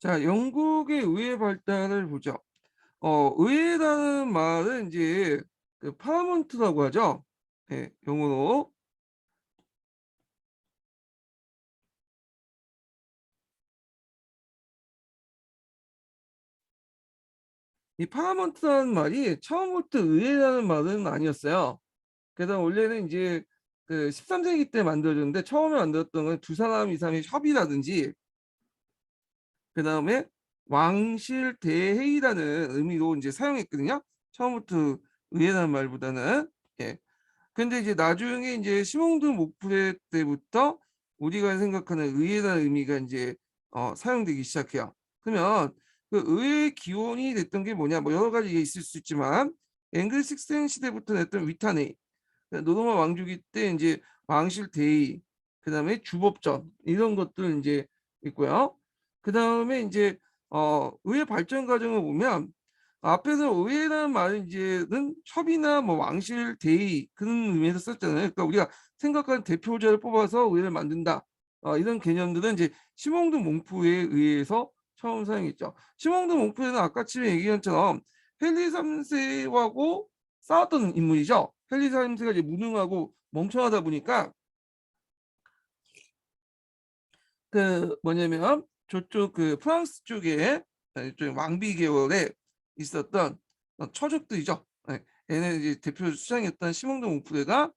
자, 영국의 의회 발달을 보죠. 의회라는 말은 이제 그 파라먼트라고 하죠. 예, 영어로. 이 파라먼트라는 말이 처음부터 의회라는 말은 아니었어요. 그래서 원래는 이제 그 13세기 때 만들어졌는데 처음에 만들었던 건 두 사람 이상의 협의라든지 그다음에 왕실 대회의라는 의미로 이제 사용했거든요. 처음부터 의회라는 말보다는. 예. 근데 이제 나중에 이제 시몽드 목프레 때부터 우리가 생각하는 의회라는 의미가 이제 사용되기 시작해요. 그러면 그 의회의 기원이 됐던 게 뭐냐? 뭐 여러 가지 있을 수 있지만 앵글 식센 시대부터 냈던 위탄회의, 노르만 왕조기 때 이제 왕실 대의, 그다음에 주법전 이런 것들 이제 있고요. 그다음에 이제 의회 발전 과정을 보면 앞에서 의회라는 말은 이제는 협의나 뭐 왕실 대의 그런 의미에서 썼잖아요. 그러니까 우리가 생각하는 대표자를 뽑아서 의회를 만든다. 이런 개념들은 이제 시몽드 몽프에 의해서 처음 사용했죠. 시몽드 몽프는 아까 처음에 얘기한 것처럼 헨리 3세하고 싸웠던 인물이죠. 헨리 3세가 이제 무능하고 멍청하다 보니까 그 뭐냐면 저쪽 그 프랑스 쪽에 왕비 계열에 있었던 처족들이죠. 네, 얘네 이제 대표 수장이었던 시몽드 몽프레가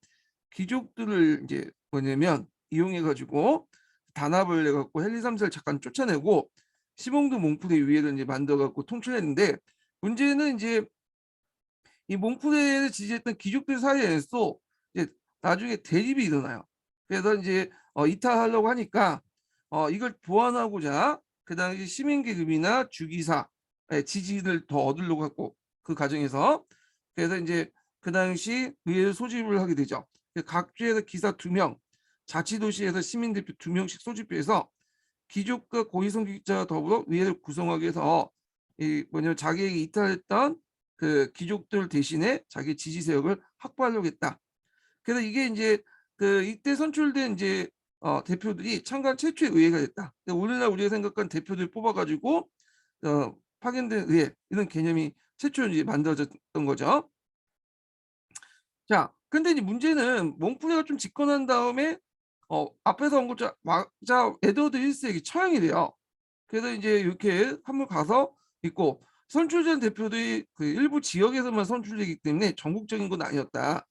귀족들을 이제 뭐냐면 이용해 가지고 단합을 해갖고 헨리 3세를 잠깐 쫓아내고 시몽드 몽프레 위에를 이제 만들어갖고 통치했는데 문제는 이제 이 몽프레를 지지했던 귀족들 사이에서 이제 나중에 대립이 일어나요. 그래서 이제 이탈하려고 하니까 이걸 보완하고자 그 당시 시민계급이나 주기사 지지를 더 얻으려고 했고 그 과정에서 그래서 이제 그 당시 의회를 소집을 하게 되죠. 각 주에서 기사 2명, 자치도시에서 시민대표 2명씩 소집해서 귀족과 고위성직자와 더불어 의회를 구성하기 위해서 이 뭐냐면 자기에게 이탈했던 그 귀족들 대신에 자기 지지 세력을 확보하려고 했다. 그래서 이게 이제 그 이때 선출된 이제 대표들이 창간 최초의 의회가 됐다. 오늘날 우리가 생각한 대표들 뽑아가지고 파견된 의회 이런 개념이 최초 이제 만들어졌던 거죠. 자, 근데 이제 문제는 몽프레가 좀 집권한 다음에 앞에서 온 것처럼 맞아 에드워드 1세에게 처형이 돼요. 그래서 이제 이렇게 한번 가서 있고 선출된 대표들이 그 일부 지역에서만 선출되기 때문에 전국적인 건 아니었다.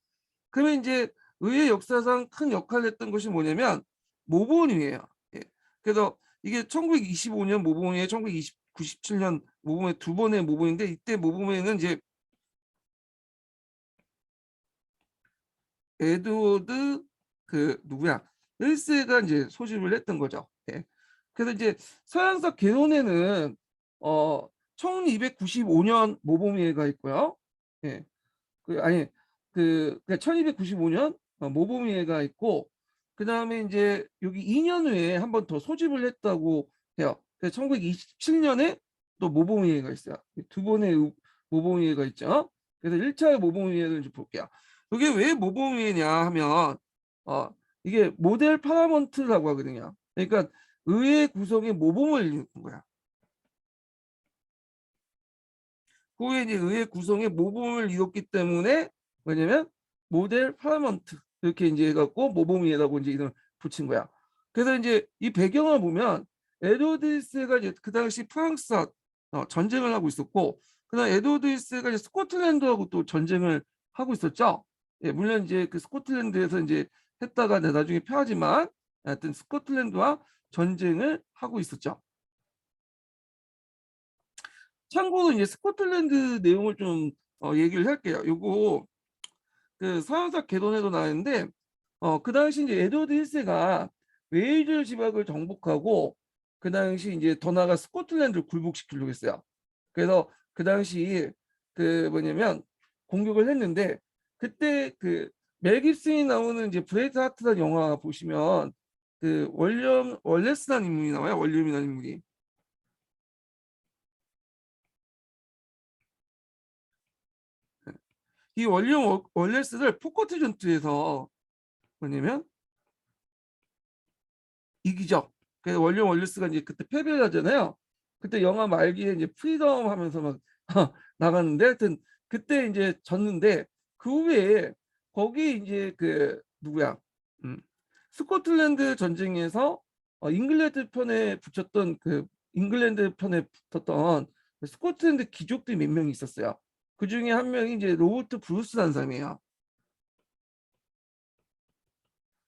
그러면 이제 의회 역사상 큰 역할을 했던 것이 뭐냐면 모본이에요. 예. 그래서 이게 1925년 모본이에 1997년 모본의 두 번의 모본인데 이때 모본에는 이제 에드워드 그 누구야 1세가 이제 소집을 했던 거죠. 예. 그래서 이제 서양사 개론에는 어 1295년 모범위회가 있고요. 예. 그 아니 그 1295년 모범위회가 있고 그다음에 이제 여기 2년 후에 한 번 더 소집을 했다고 해요. 그래서 1927년에 또 모범위회가 있어요. 두 번의 모범위회가 있죠. 그래서 1차의 모범위회를 좀 볼게요. 이게 왜 모범위회냐 하면 어 이게 모델 파라먼트라고 하거든요. 그러니까 의회 구성의 모범을 이루는 거야. 후에 이제 의회 구성의 모범을 이뤘기 때문에 뭐냐면 모델 파라먼트 이렇게 이제 해갖고 모범위에다고 이제 이름을 붙인 거야. 그래서 이제 이 배경을 보면 에드워드 1세가 이제 그 당시 프랑스 전쟁을 하고 있었고 그다음 에드워드 1세가 이제 스코틀랜드하고 또 전쟁을 하고 있었죠. 예, 물론 이제 그 스코틀랜드에서 이제 했다가 나중에 패하지만 하여튼 스코틀랜드와 전쟁을 하고 있었죠. 참고로 이제 스코틀랜드 내용을 좀 얘기를 할게요. 요거 그 서양사 개론에도 나왔는데 그 당시 이제 에드워드 1세가 웨일즈 지방을 정복하고 그 당시 이제 더 나아가 스코틀랜드를 굴복시키려고 했어요. 그래서 그 당시 그 뭐냐면 공격을 했는데 그때 그 멜 깁슨이 나오는 이제 브레이트 하트라는 영화 보시면 그 월레스라는 인물이 나와요. 월륨이라는 인물이. 이 월레스를 포커트 전투에서 뭐냐면 이기죠. 그래서 월레스가 이제 그때 패배를 하잖아요. 그때 영화 말기에 이제 프리덤 하면서 막 나갔는데 하여튼 그때 이제 졌는데 그 후에 거기 이제 그 누구야? 음, 스코틀랜드 전쟁에서 잉글랜드 편에 붙였던 그 잉글랜드 편에 붙었던 스코틀랜드 귀족들이 몇 명이 있었어요. 그 중에 한 명이 이제 로버트 브루스라는 사람이에요.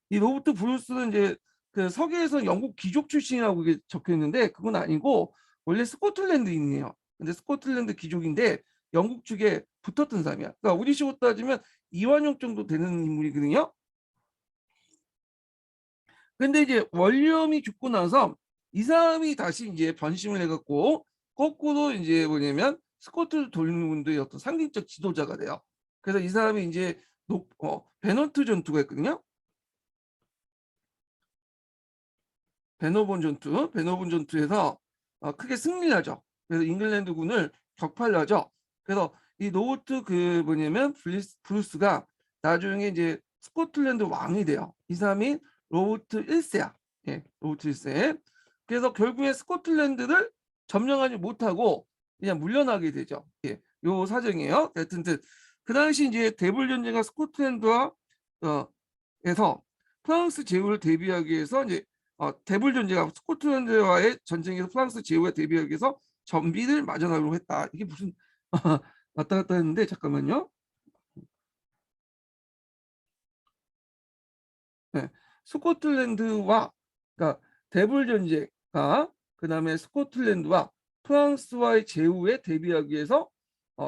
이 로버트 브루스는 이제 그 서기에서 영국 귀족 출신이라고 이게 적혀 있는데 그건 아니고 원래 스코틀랜드인이에요. 근데 스코틀랜드 귀족인데 영국 측에 붙었던 사람이야. 그러니까 우리식으로 따지면 이완용 정도 되는 인물이거든요. 근데 이제 원룸이 죽고 나서 이 사람이 다시 이제 변심을 해갖고 거꾸로 이제 뭐냐면 스코틀 돌림군도의 어떤 상징적 지도자가 돼요. 그래서 이 사람이 이제 베너트 전투가 있거든요. 베너본 전투에서 크게 승리를 하죠. 그래서 잉글랜드군을 격파를 하죠. 그래서 이 노트 그 뭐냐면 브루스가 나중에 이제 스코틀랜드 왕이 돼요. 이 사람이 로버트 1세야. 예, 로버트 1세. 그래서 결국에 스코틀랜드를 점령하지 못하고 그냥 물러나게 되죠. 예, 요 사정이에요. 하여튼 그 당시 이제 데블 전쟁과 스코틀랜드와 에서 프랑스 제후를 대비하기 위해서 이제 데블 전쟁과 스코틀랜드와의 전쟁에서 프랑스 제후에 대비하기 위해서 전비를 마련하려고 했다. 이게 무슨 왔다 갔다 했는데 잠깐만요. 네. 스코틀랜드와 그러니까 데블 전쟁과 그다음에 스코틀랜드와 프랑스와의 제후에 대비하기 위해서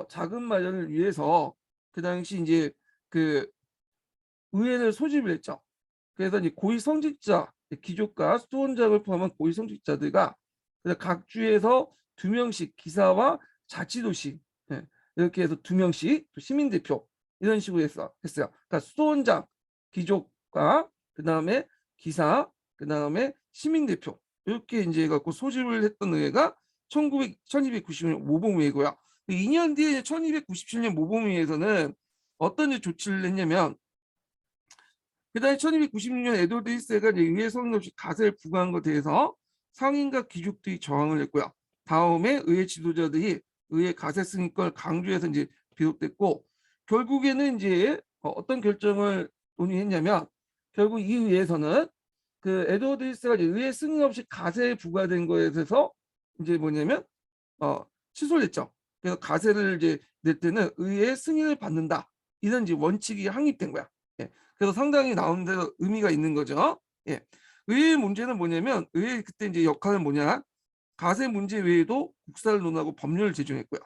자금 마련을 위해서 그 당시 이제 그 의회를 소집을 했죠. 그래서 이제 고위 성직자, 귀족과 수호원장을 포함한 고위 성직자들과 각 주에서 2명씩 기사와 자치도시 이렇게 해서 2명씩 시민 대표 이런 식으로 했어요. 그러니까 수호원장, 귀족과 그 다음에 기사, 그 다음에 시민 대표 이렇게 이제 해갖고 소집을 했던 의회가 1290년 모범의회고요. 2년 뒤에 1297년 모범의회에서는 어떤 조치를 했냐면 그다음에 1296년 에드워드 1세가 의회 성인 없이 가세를 부과한 것에 대해서 상인과 귀족들이 저항을 했고요. 다음에 의회 지도자들이 의회 가세 승인권을 강조해서 이제 비롯됐고 결국에는 이제 어떤 결정을 논의했냐면 결국 이 의회에서는 그 에드워드 1세가 의회 승인 없이 가세 부과된 거에 대해서 이제 뭐냐면 취소를 했죠. 그래서 가세를 이제 낼 때는 의회 승인을 받는다. 이런 이제 원칙이 확립된 거야. 예. 그래서 상당히 나오는 데서 의미가 있는 거죠. 예. 의회 문제는 뭐냐면 의회 그때 이제 역할은 뭐냐? 가세 문제 외에도 국사를 논하고 법률을 제정했고요.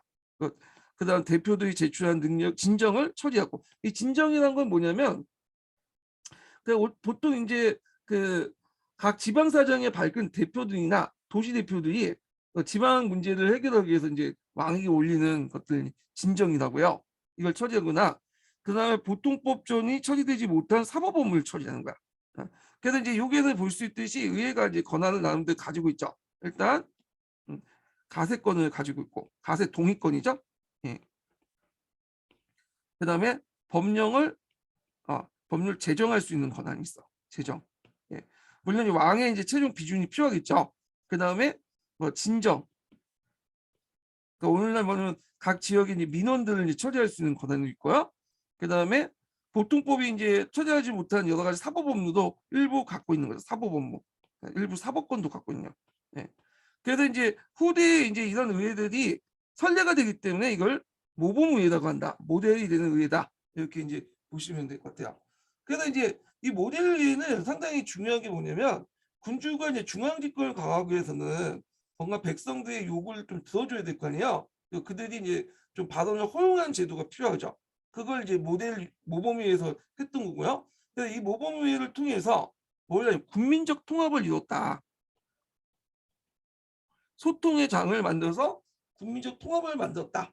그다음 대표들이 제출한 능력 진정을 처리하고 이 진정이란 건 뭐냐면 보통 이제 그 각 지방사정에 밝은 대표들이나 도시 대표들이 지방 문제를 해결하기 위해서 이제 왕에게 올리는 것들 진정이라고요. 이걸 처리하거나 그다음에 보통법전이 처리되지 못한 사법업무를 처리하는 거야. 그래서 이제 여기에서 볼 수 있듯이 의회가 이제 권한을 나름대로 가지고 있죠. 일단 가세권을 가지고 있고 가세 동의권이죠. 예. 그다음에 법령을 법률 제정할 수 있는 권한이 있어. 제정. 예. 물론 왕의 이제 최종 비준이 필요하겠죠. 그 다음에 뭐 진정. 그러니까 오늘날 보면 각 지역의 이제 민원들을 이제 처리할 수 있는 권한이 있고요. 그 다음에 보통법이 이제 처리하지 못한 여러 가지 사법 업무도 일부 갖고 있는 거죠. 사법 업무. 일부 사법권도 갖고 있네요. 예. 그래서 이제 후대에 이제 이런 의회들이 선례가 되기 때문에 이걸 모범의회라고 한다. 모델이 되는 의회다. 이렇게 이제 보시면 될 것 같아요. 그래서 이제 이 모델 의회는 상당히 중요한 게 뭐냐면 군주가 이제 중앙 집권을 강화하기 위해서는 뭔가 백성들의 요구를 좀 들어줘야 될 거 아니에요. 그들이 이제 좀 발언을 허용하는 제도가 필요하죠. 그걸 이제 모범의회에서 했던 거고요. 그래서 이 모범의회를 통해서 원래 국민적 통합을 이뤘다. 소통의 장을 만들어서 국민적 통합을 만들었다.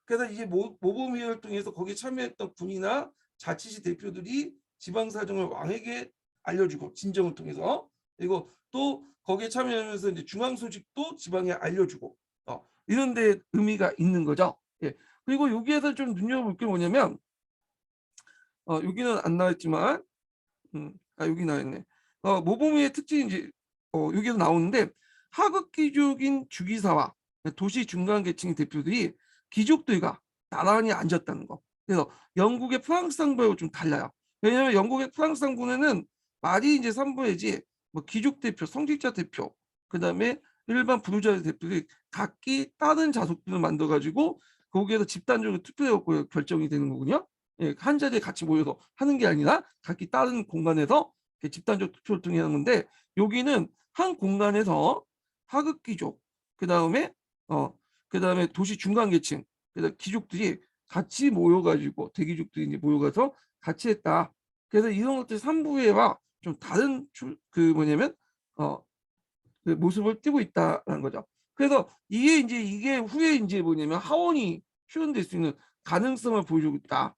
그래서 이제 모범위원회를 통해서 거기에 참여했던 군이나 자치시 대표들이 지방 사정을 왕에게 알려주고 진정을 통해서 그리고 또 거기에 참여하면서 이제 중앙 소식도 지방에 알려주고 이런 데 의미가 있는 거죠. 예. 그리고 여기에서 좀 눈여겨볼 게 뭐냐면 여기는 안 나왔지만 여기 나왔네. 모범위의 특징이 이제 여기서 나오는데 하급 귀족인 주기사와 도시 중간 계층의 대표들이 귀족들과 나란히 앉았다는 거. 그래서 영국의 프랑스 상부하고 좀 달라요. 왜냐하면 영국의 프랑스 상부는 말이 이제 상부이지 뭐 귀족 대표, 성직자 대표, 그다음에 일반 부르주아 대표들이 각기 다른 자속들을 만들어 가지고 거기에서 집단적으로 투표해서 결정이 되는 거군요. 예, 한 자리에 같이 모여서 하는 게 아니라 각기 다른 공간에서 집단적 투표를 통해 하는 건데 여기는 한 공간에서 하급 귀족, 그다음에 그다음에 도시 중간 계층, 그다음 귀족들이 같이 모여가지고 대귀족들이 이제 모여가서 같이 했다. 그래서 이런 것들 3부회와 좀 다른 그 뭐냐면 그 모습을 띠고 있다라는 거죠. 그래서 이게 후에 이제 뭐냐면 하원이 표현될 수 있는 가능성을 보여주고 있다.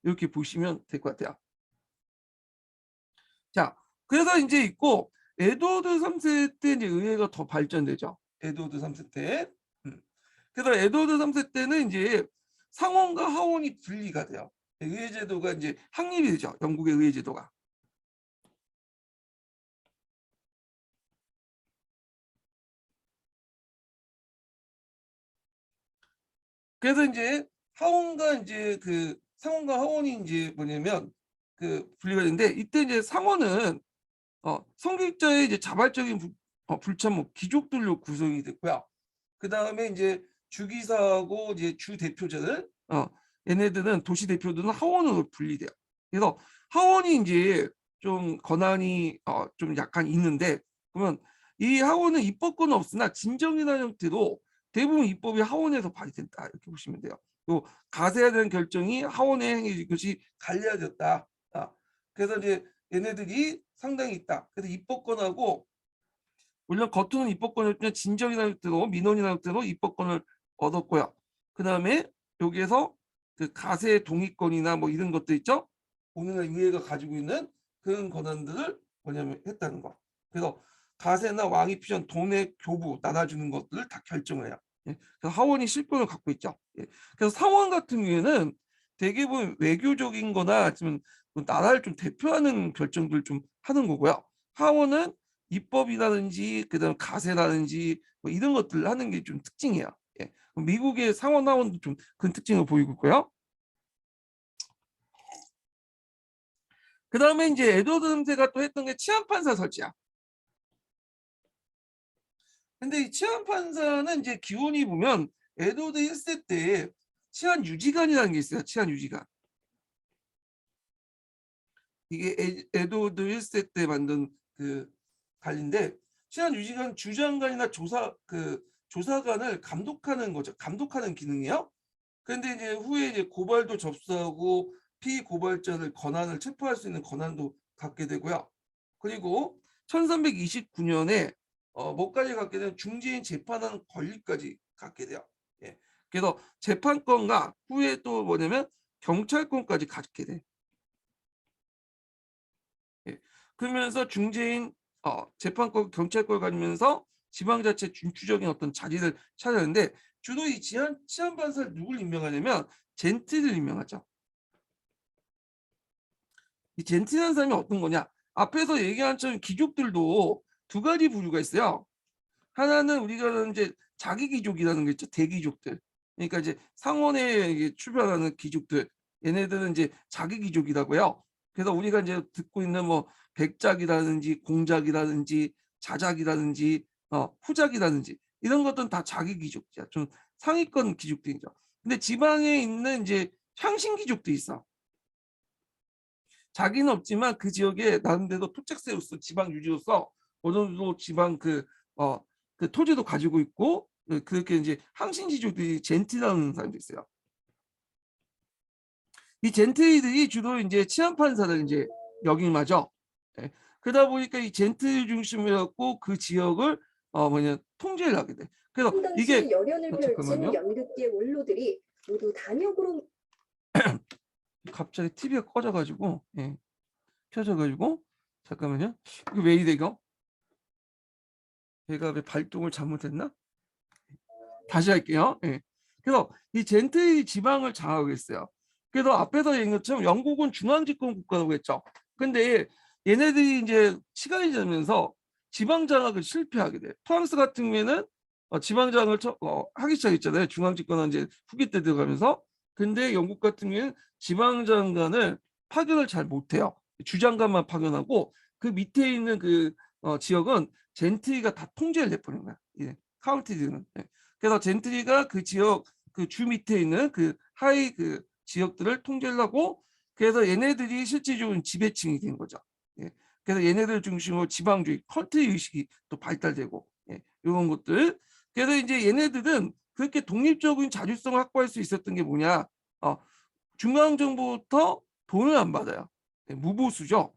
이렇게 보시면 될 것 같아요. 자, 그래서 이제 있고 에드워드 3세 때 이제 의회가 더 발전되죠. 에드워드 3세 때. 그래서 에드워드 3세 때는 이제 상원과 하원이 분리가 돼요. 의회 제도가 이제 확립이 되죠. 영국의 의회 제도가. 그래서 이제 하원과 이제 그 상원과 하원이 이제 뭐냐면 그 분리가 되는데 이때 이제 상원은 성직자의 이제 자발적인 불참 귀족들로 구성이 됐고요. 그 다음에 이제 주기사하고 이제 주 대표자들, 얘네들은 도시 대표들은 하원으로 분리돼요. 그래서 하원이 이제 좀 권한이 좀 약간 있는데 그러면 이 하원은 입법권은 없으나 진정이나 형태로 대부분 입법이 하원에서 발의된다 이렇게 보시면 돼요. 또 가세해야 되는 결정이 하원의 행위 것이 관리되었다. 그래서 이제 얘네들이 상당히 있다. 그래서 입법권하고 물론 겉으로는 입법권이었지만 진정이나 형태로 민원이나 형태로 입법권을 얻었고요. 그 다음에 여기에서 그 가세 동의권이나 뭐 이런 것도 있죠. 오늘날 의회가 가지고 있는 그런 권한들을 뭐냐면 했다는 거. 그래서 가세나 왕위 피전, 돈의 교부 나눠주는 것들을 다 결정을 해요. 예. 그래서 하원이 실권을 갖고 있죠. 예. 그래서 상원 같은 경우에는 대개 보면 외교적인 거나 아니면 나라를 좀 대표하는 결정들 좀 하는 거고요. 하원은 입법이라든지 그다음 가세라든지 뭐 이런 것들 하는 게 좀 특징이에요. 예. 미국의 상원 하원도 좀 그런 특징을 보이고 있고요. 그 다음에 이제 에드워드 3세가 또 했던 게 치안판사 설치야. 근데 이 치안판사는 이제 기원이 보면 에드워드 1세 때 치안 유지관이라는 게 있어요. 치안 유지관. 이게 에드워드 1세 때 만든 그 관리인데 치안 유지관 주장관이나 조사관을 감독하는 거죠. 감독하는 기능이에요. 그런데 이제 후에 이제 고발도 접수하고 피고발자를 권한을 체포할 수 있는 권한도 갖게 되고요. 그리고 1329년에 뭐까지 갖게 되면 중재인 재판하는 권리까지 갖게 돼요. 예. 그래서 재판권과 후에 또 뭐냐면 경찰권까지 갖게 돼. 예. 그러면서 중재인 재판권 경찰권을 가지면서 지방자치 준추적인 어떤 자리를 찾았는데 주로 이 치안판사를 누굴 임명하냐면 젠틀을 임명하죠. 이 젠틀이라는 사람이 어떤 거냐? 앞에서 얘기한 처럼 귀족들도 두 가지 부류가 있어요. 하나는 우리가 이제 자기 귀족이라는 게 있죠. 대귀족들. 그러니까 이제 상원에 출발하는 귀족들. 얘네들은 이제 자기 귀족이라고요. 그래서 우리가 이제 듣고 있는 뭐 백작이라든지 공작이라든지 자작이라든지 후작이라든지 이런 것들은 다 자기 귀족이야. 좀 상위권 귀족들이죠. 근데 지방에 있는 이제 향신 귀족도 있어. 자기는 없지만 그 지역에 나름대로 토착세로서 지방 유지로서 어느 정도 지방 그 토지도 가지고 있고 그렇게 이제 항신지족들이 젠티라는 사람도 있어요. 이 젠트리들이 주로 이제 치안판사를 이제 역임하죠. 예. 그러다 보니까 이 젠트 중심이었고 그 지역을 통제를 하게 돼. 그래서 이게 열연을 펼친 연극계 원로들이 모두 단역으로 갑자기 TV가 꺼져가지고 켜져가지고 잠깐만요. 이거 왜 이래 이거? 제가 왜 발동을 잘못했나? 다시 할게요. 예. 그래서 이 젠트의 지방을 장악하고 있어요. 그래서 앞에서 얘기한 것처럼 영국은 중앙집권 국가라고 했죠. 근데 얘네들이 이제 시간이 지나면서 지방 장악을 실패하게 돼요. 프랑스 같은 경우에는 지방 장악을 하기 시작했잖아요. 중앙 집권한 이제 후기 때 들어가면서. 근데 영국 같은 경우에는 지방 장관을 파견을 잘 못해요. 주장관만 파견하고 그 밑에 있는 그 지역은 젠트리가 다 통제를 해버린 거야. 예, 카운티들은. 예. 그래서 젠트리가 그 지역 그 주 밑에 있는 그 하위 그 지역들을 통제를 하고 그래서 얘네들이 실질적으로 지배층이 된 거죠. 예. 그래서 얘네들 중심으로 지방주의, 컨트리 의식이 또 발달되고 이런 것들. 그래서 이제 얘네들은 그렇게 독립적인 자주성을 확보할 수 있었던 게 뭐냐? 중앙 정부부터 돈을 안 받아요. 무보수죠.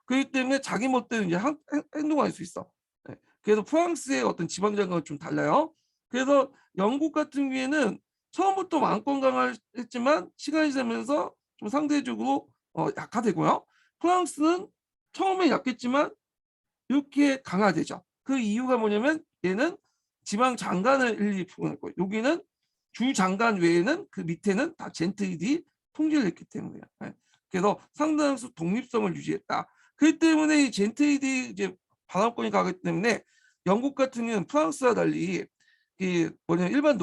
그렇기 때문에 자기 멋대로 이제 행동할 수 있어. 그래서 프랑스의 어떤 지방 장관은 좀 달라요. 그래서 영국 같은 경우에는 처음부터 왕권 강화했지만 시간이 지나면서 좀 상대적으로 약화되고요. 프랑스는 처음에 약했지만 이렇게 강화되죠. 그 이유가 뭐냐면 얘는 지방 장관을 일일이 포함했고 여기는 주 장관 외에는 그 밑에는 다 젠트리들이 통제를 했기 때문이에요. 그래서 상당수 독립성을 유지했다. 그렇기 때문에 이 젠트리들이 이제 반환권이 가기 때문에 영국 같은 경우는 프랑스와 달리 이 뭐냐면 일반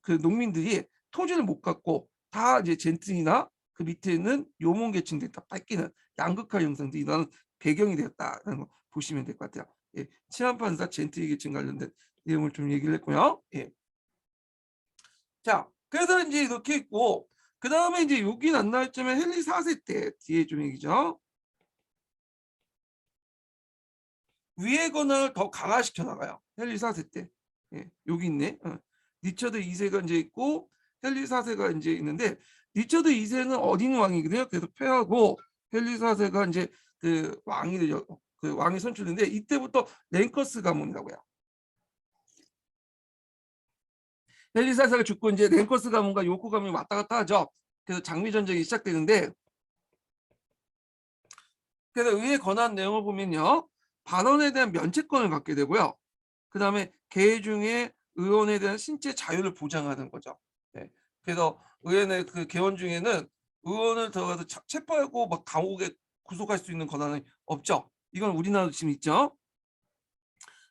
그 농민들이 토지를 못 갖고 다 이제 젠트리나 그 밑에 있는 요몬 계층들이 다 뺏기는 양극화 형성들이 이런 배경이 되었다는 거 보시면 될 것 같아요. 예, 치안판사 젠트리 계층 관련된 내용을 좀 얘기를 했고요. 예. 자, 그래서 이제 이렇게 있고 그 다음에 이제 여긴 안 나왔지만 헨리 4세 때 뒤에 좀 얘기죠. 위의 권한을 더 강화시켜 나가요. 헨리 4세 때. 예, 여기 있네. 리처드 2세가 이제 있고 헨리 4세가 이제 있는데 리처드 2세는 어린 왕이거든요. 그래서 패하고 헨리 4세가 이제 그 왕이 되죠. 그 왕이 선출인데 이때부터 랭커스 가문이라고요. 헨리 4세가 죽고 이제 랭커스 가문과 요코 가문이 왔다 갔다 하죠. 그래서 장미 전쟁이 시작되는데 그래서 의회 권한 내용을 보면요. 반원에 대한 면책권을 갖게 되고요. 그 다음에 개회 중에 의원에 대한 신체 자유를 보장하는 거죠. 네. 그래서 의원의 그 개원 중에는 의원을 들어가서 체포하고 막 감옥에 구속할 수 있는 권한은 없죠. 이건 우리나라도 지금 있죠.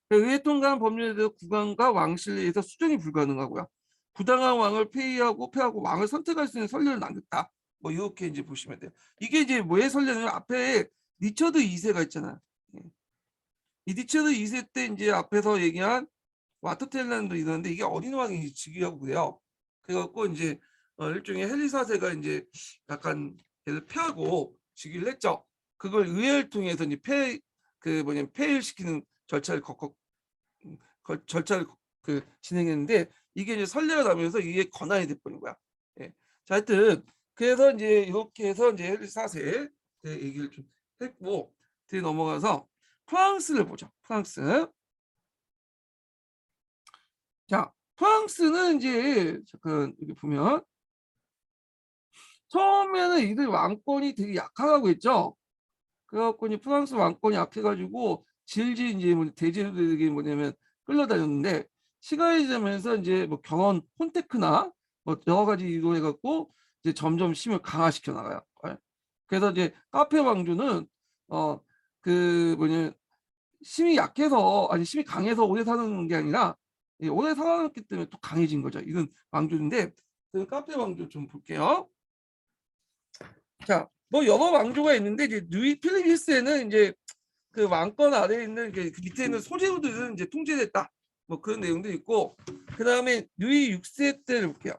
의회 통과한 법률에 대해서 국왕과 왕실에 의해서 수정이 불가능하고요. 부당한 왕을 폐하고 왕을 선택할 수 있는 선례를 남겼다. 뭐 이렇게 이제 보시면 돼요. 이게 이제 뭐의 선례냐면 앞에 리처드 2세가 있잖아요. 예. 이 리처드 2세 때 이제 앞에서 얘기한 와터텔란도 이러는데 이게 어린 왕이 즉위하고 그래요. 그래갖고 이제 일종의 헨리 4세가 이제 약간 걔를 폐하고 즉위를 했죠. 그걸 의회를 통해서 이제 그 뭐냐면 폐일시키는 절차를 절차를 진행했는데 이게 이제 선례가 나면서 이게 권한이 돼버린 거야. 예. 자, 하여튼 그래서 이제 이렇게 해서 이제 헨리 4세 얘기를 좀 했고 뒤에 넘어가서 프랑스를 보죠. 프랑스. 자, 프랑스는 이제 잠깐 여기 보면 처음에는 이들 왕권이 되게 약하다고 했죠. 그래갖고 이제 프랑스 왕권이 약해가지고 질질 이제 대제들에게 뭐냐면 끌려다녔는데 시간이 지나면서 이제 뭐 경원 폰테크나 뭐 여러 가지 이로 해갖고 이제 점점 힘을 강화시켜 나가요. 그래서 이제 카페 왕조는 그 뭐냐 힘이 약해서 아니 힘이 강해서 오래 사는 게 아니라 오래 살아남기 때문에 또 강해진 거죠. 이건 왕조인데 그 카페 왕조 좀 볼게요. 자, 뭐 여러 왕조가 있는데 이제 누이 필립 1세는 이제 그 왕권 아래에 있는 그 밑에 있는 소제국들은 이제 통제됐다. 뭐 그런 내용도 있고 그 다음에 누이 6세 때를 볼게요.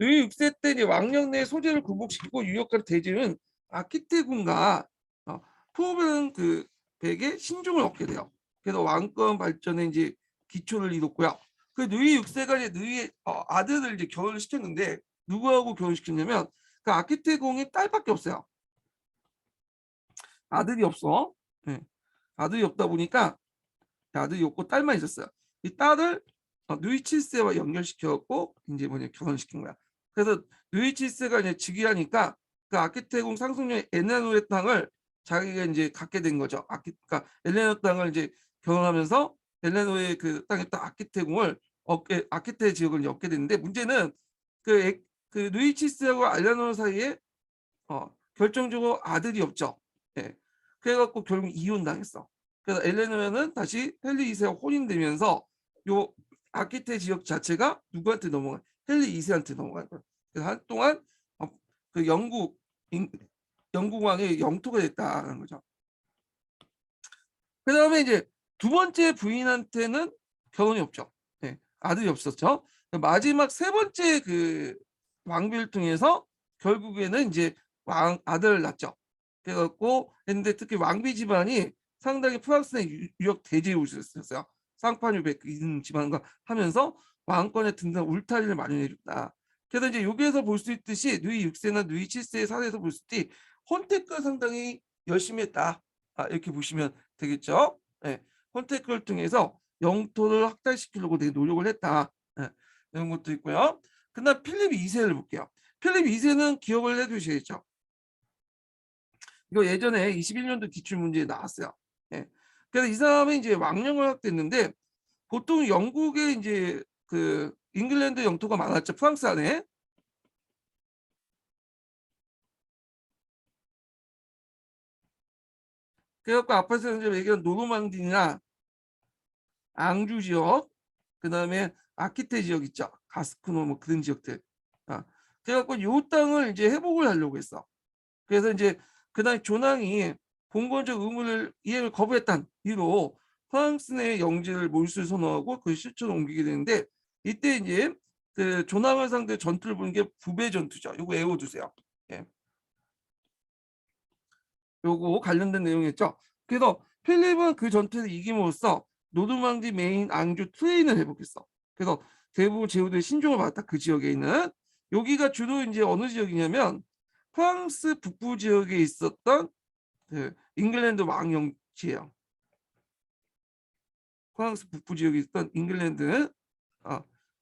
누이 6세 때 이제 왕령 내 소제를 굴복시키고 유력한 대제는 아키테군과 포벤 그 백의 신중을 얻게 돼요. 그래서 왕권 발전에 이제 기초를 이뤘고요. 그 누이 6세가 이제 누이의 아들을 이제 결혼을 시켰는데 누구하고 결혼시켰냐면 그 아키테공이 딸밖에 없어요. 아들이 없어. 네. 아들이 없다 보니까 아들이 없고 딸만 있었어요. 이 딸을 누이 7세와 연결시켜갖고 이제 뭐냐 결혼시킨 거야. 그래서 누이 7세가 이제 즉위하니까 그 아키테공 상속녀 엘레노의 땅을 자기가 이제 갖게 된 거죠. 그러니까 엘레노 땅을 이제 결혼하면서 엘레노의 그 땅에 딱 아키테공을 아키테 지역을 얻게 됐는데 문제는 그 누이 7세하고 엘레노 사이에 결정적으로 아들이 없죠. 예. 그래갖고 결국 이혼당했어. 그래서 엘레노라는 다시 헨리 2세와 혼인되면서 요 아키테 지역 자체가 누구한테 넘어가? 헨리 2세한테 넘어간 거예요. 그래서 한동안 그 영국 왕의 영토가 됐다는 거죠. 그다음에 이제 두 번째 부인한테는 결혼이 없죠. 네, 아들이 없었죠. 마지막 세 번째 그 왕비를 통해서 결국에는 이제 왕 아들을 낳죠. 그래갖고 했는데 특히 왕비 집안이 상당히 프랑스 내 유역 대제에 있었어요. 쌍파뉴백 이런 집안과 하면서 왕권에 든든한 울타리를 마련해줬다. 그래서 이제 여기에서 볼 수 있듯이 누이 6세나 누이 7세의 사례에서 볼 수 있듯이 혼택과 상당히 열심히 했다. 이렇게 보시면 되겠죠. 예, 혼택을 통해서 영토를 확대시키려고 되게 노력을 했다. 예, 이런 것도 있고요. 그다음 필립 2세를 볼게요. 필립 2세는 기억을 해두셔야죠. 이거 예전에 21년도 기출문제에 나왔어요. 예. 그래서 이 사람이 이제 왕령을 확대했는데 보통 영국에 이제 그 잉글랜드 영토가 많았죠. 프랑스 안에. 그래갖고 앞에서 이제 얘기한 노르망디나 앙주 지역, 그 다음에 아키테 지역 있죠. 가스크노 뭐 그런 지역들. 그래갖고 요 땅을 이제 회복을 하려고 했어. 그래서 이제 그날 조낭이 봉건적 의무를 이해를 거부했단 이유로 프랑스 내 영지를 몰수를 선언하고 그 실천을 옮기게 되는데 이때 이제 그 조낭을 상대 전투를 부른 게 부배 전투죠. 요거 외워두세요. 예. 요거 관련된 내용이었죠. 그래서 필립은 그 전투에서 이김으로써 노르망디, 메인, 앙주, 트레인을 회복했어. 그래서 대부분 제후들의 신종을 받았다. 그 지역에 있는 여기가 주로 이제 어느 지역이냐면 프랑스 북부 지역에 있었던 그 잉글랜드 왕영지예요. 프랑스 북부 지역에 있었던 잉글랜드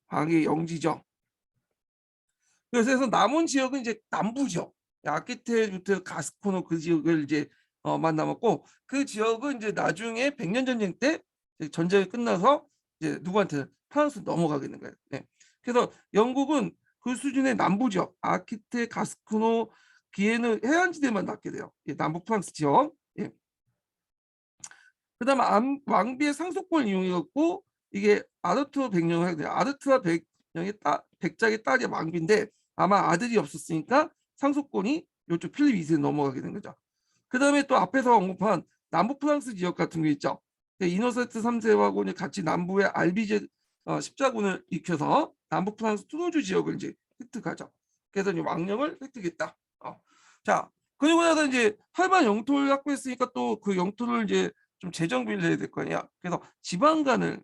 왕의 영지죠. 그래서 남은 지역은 이제 남부 지역, 아키테부터 가스코노 그 지역을 이제 만 남았고 그 지역은 이제 나중에 백년 전쟁 때 전쟁이 끝나서 이제 누구한테 프랑스 넘어가게 되는 거예요. 네. 그래서 영국은 그 수준의 남부 지역, 아키테, 가스코노, 기에는 해안지대만 낳게 돼요. 예, 남부 프랑스 지역. 예. 그다음 왕비의 상속권을 이용해갖고 이게 아르투 백령을 하게 돼요. 아르투와 백령의 백작의 딸이 왕비인데 아마 아들이 없었으니까 상속권이 이쪽 필립 2세에 넘어가게 된 거죠. 그다음에 또 앞에서 언급한 남부 프랑스 지역 같은 게 있죠. 이노센트 3세하고 같이 남부의 알비제 십자군을 익혀서 남부 프랑스 투르주 지역을 이제 획득하죠. 그래서 이제 왕령을 획득했다. 자, 그리고 나서 이제 활발 영토를 확보했으니까 또 그 영토를 이제 좀 재정비를 해야 될 거 아니야. 그래서 지방간을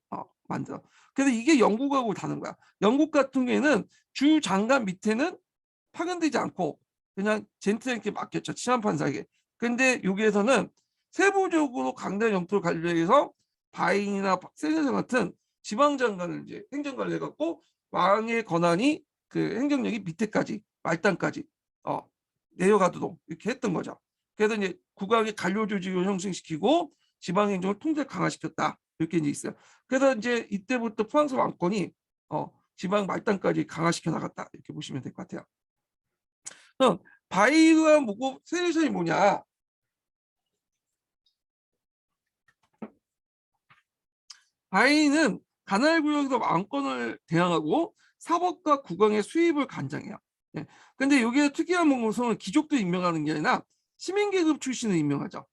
만들어. 그래서 이게 영국하고 다른 거야. 영국 같은 경우에는 주 장관 밑에는 파견되지 않고 그냥 젠틀하게 맡겼죠. 치안판사에게. 근데 여기에서는 세부적으로 강대 영토를 관리해서 바인이나 세네사 같은 지방장관을 이제 행정관을 해갖고 왕의 권한이 그 행정력이 밑에까지 말단까지 내려가도록 이렇게 했던 거죠. 그래서 이제 국왕의 관료 조직을 형성시키고 지방행정을 통제 강화시켰다 이렇게 이제 있어요. 그래서 이제 이때부터 프랑스 왕권이 지방 말단까지 강화시켜 나갔다 이렇게 보시면 될 것 같아요. 그럼 바이와 뭐고 세네션이 뭐냐? 바이는 가나ಲ್ 구역에서 왕권을 대항하고 사법과 국왕의 수입을 관장해요. 예. 근데 여기에 특이한 것은 귀족들 임명하는 게 아니라 시민계급 출신을 임명하죠.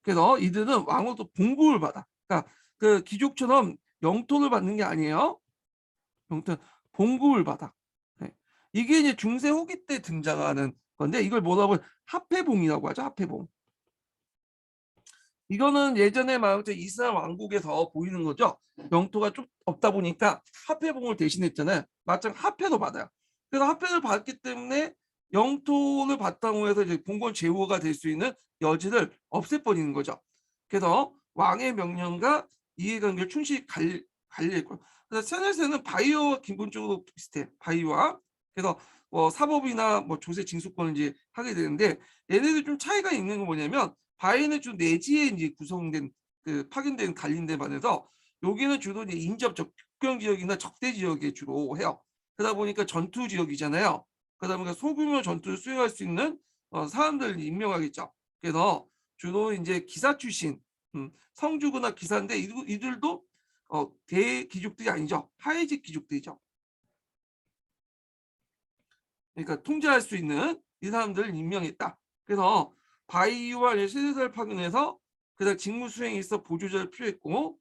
그래서 이들은 왕으로부터 봉급을 받아. 그러니까 그 귀족처럼 영토를 받는 게 아니에요. 영토 봉급을 받아. 네. 이게 이제 중세 후기 때 등장하는 건데 이걸 뭐라고 합해봉이라고 하죠. 합해봉. 이거는 예전에 말하자 이스라엘 왕국에서 보이는 거죠. 영토가 좀 없다 보니까 합해봉을 대신했잖아요. 마찬 합해도 받아요. 그래서 합해를 받기 때문에 영토를 바탕으로 해서 이제 봉건 제후가 될 수 있는 여지를 없애버리는 거죠. 그래서 왕의 명령과 이해관계를 충실히 관리했고, 그래서 세네스는 바이오와 기본적으로 비슷해. 바이오와 그래서 사법이나 조세 징수권을 이제 하게 되는데 얘네들 좀 차이가 있는 건 뭐냐면 바이는 주 내지에 이제 구성된 그 파견된 관리인데 반해서 여기는 주로 이제 인접 국경 지역이나 적대 지역에 주로 해요. 그러다 보니까 전투 지역이잖아요. 그러다 보니까 소규모 전투를 수행할 수 있는 사람들 임명하겠죠. 그래서 주로 이제 기사 출신 성주구나 기사인데 이들도 대귀족들이 아니죠. 하위직 귀족들이죠. 그러니까 통제할 수 있는 이 사람들을 임명했다. 그래서 바이와 세대사를 파견해서 그다음 직무 수행에 있어 보조자를 필요했고,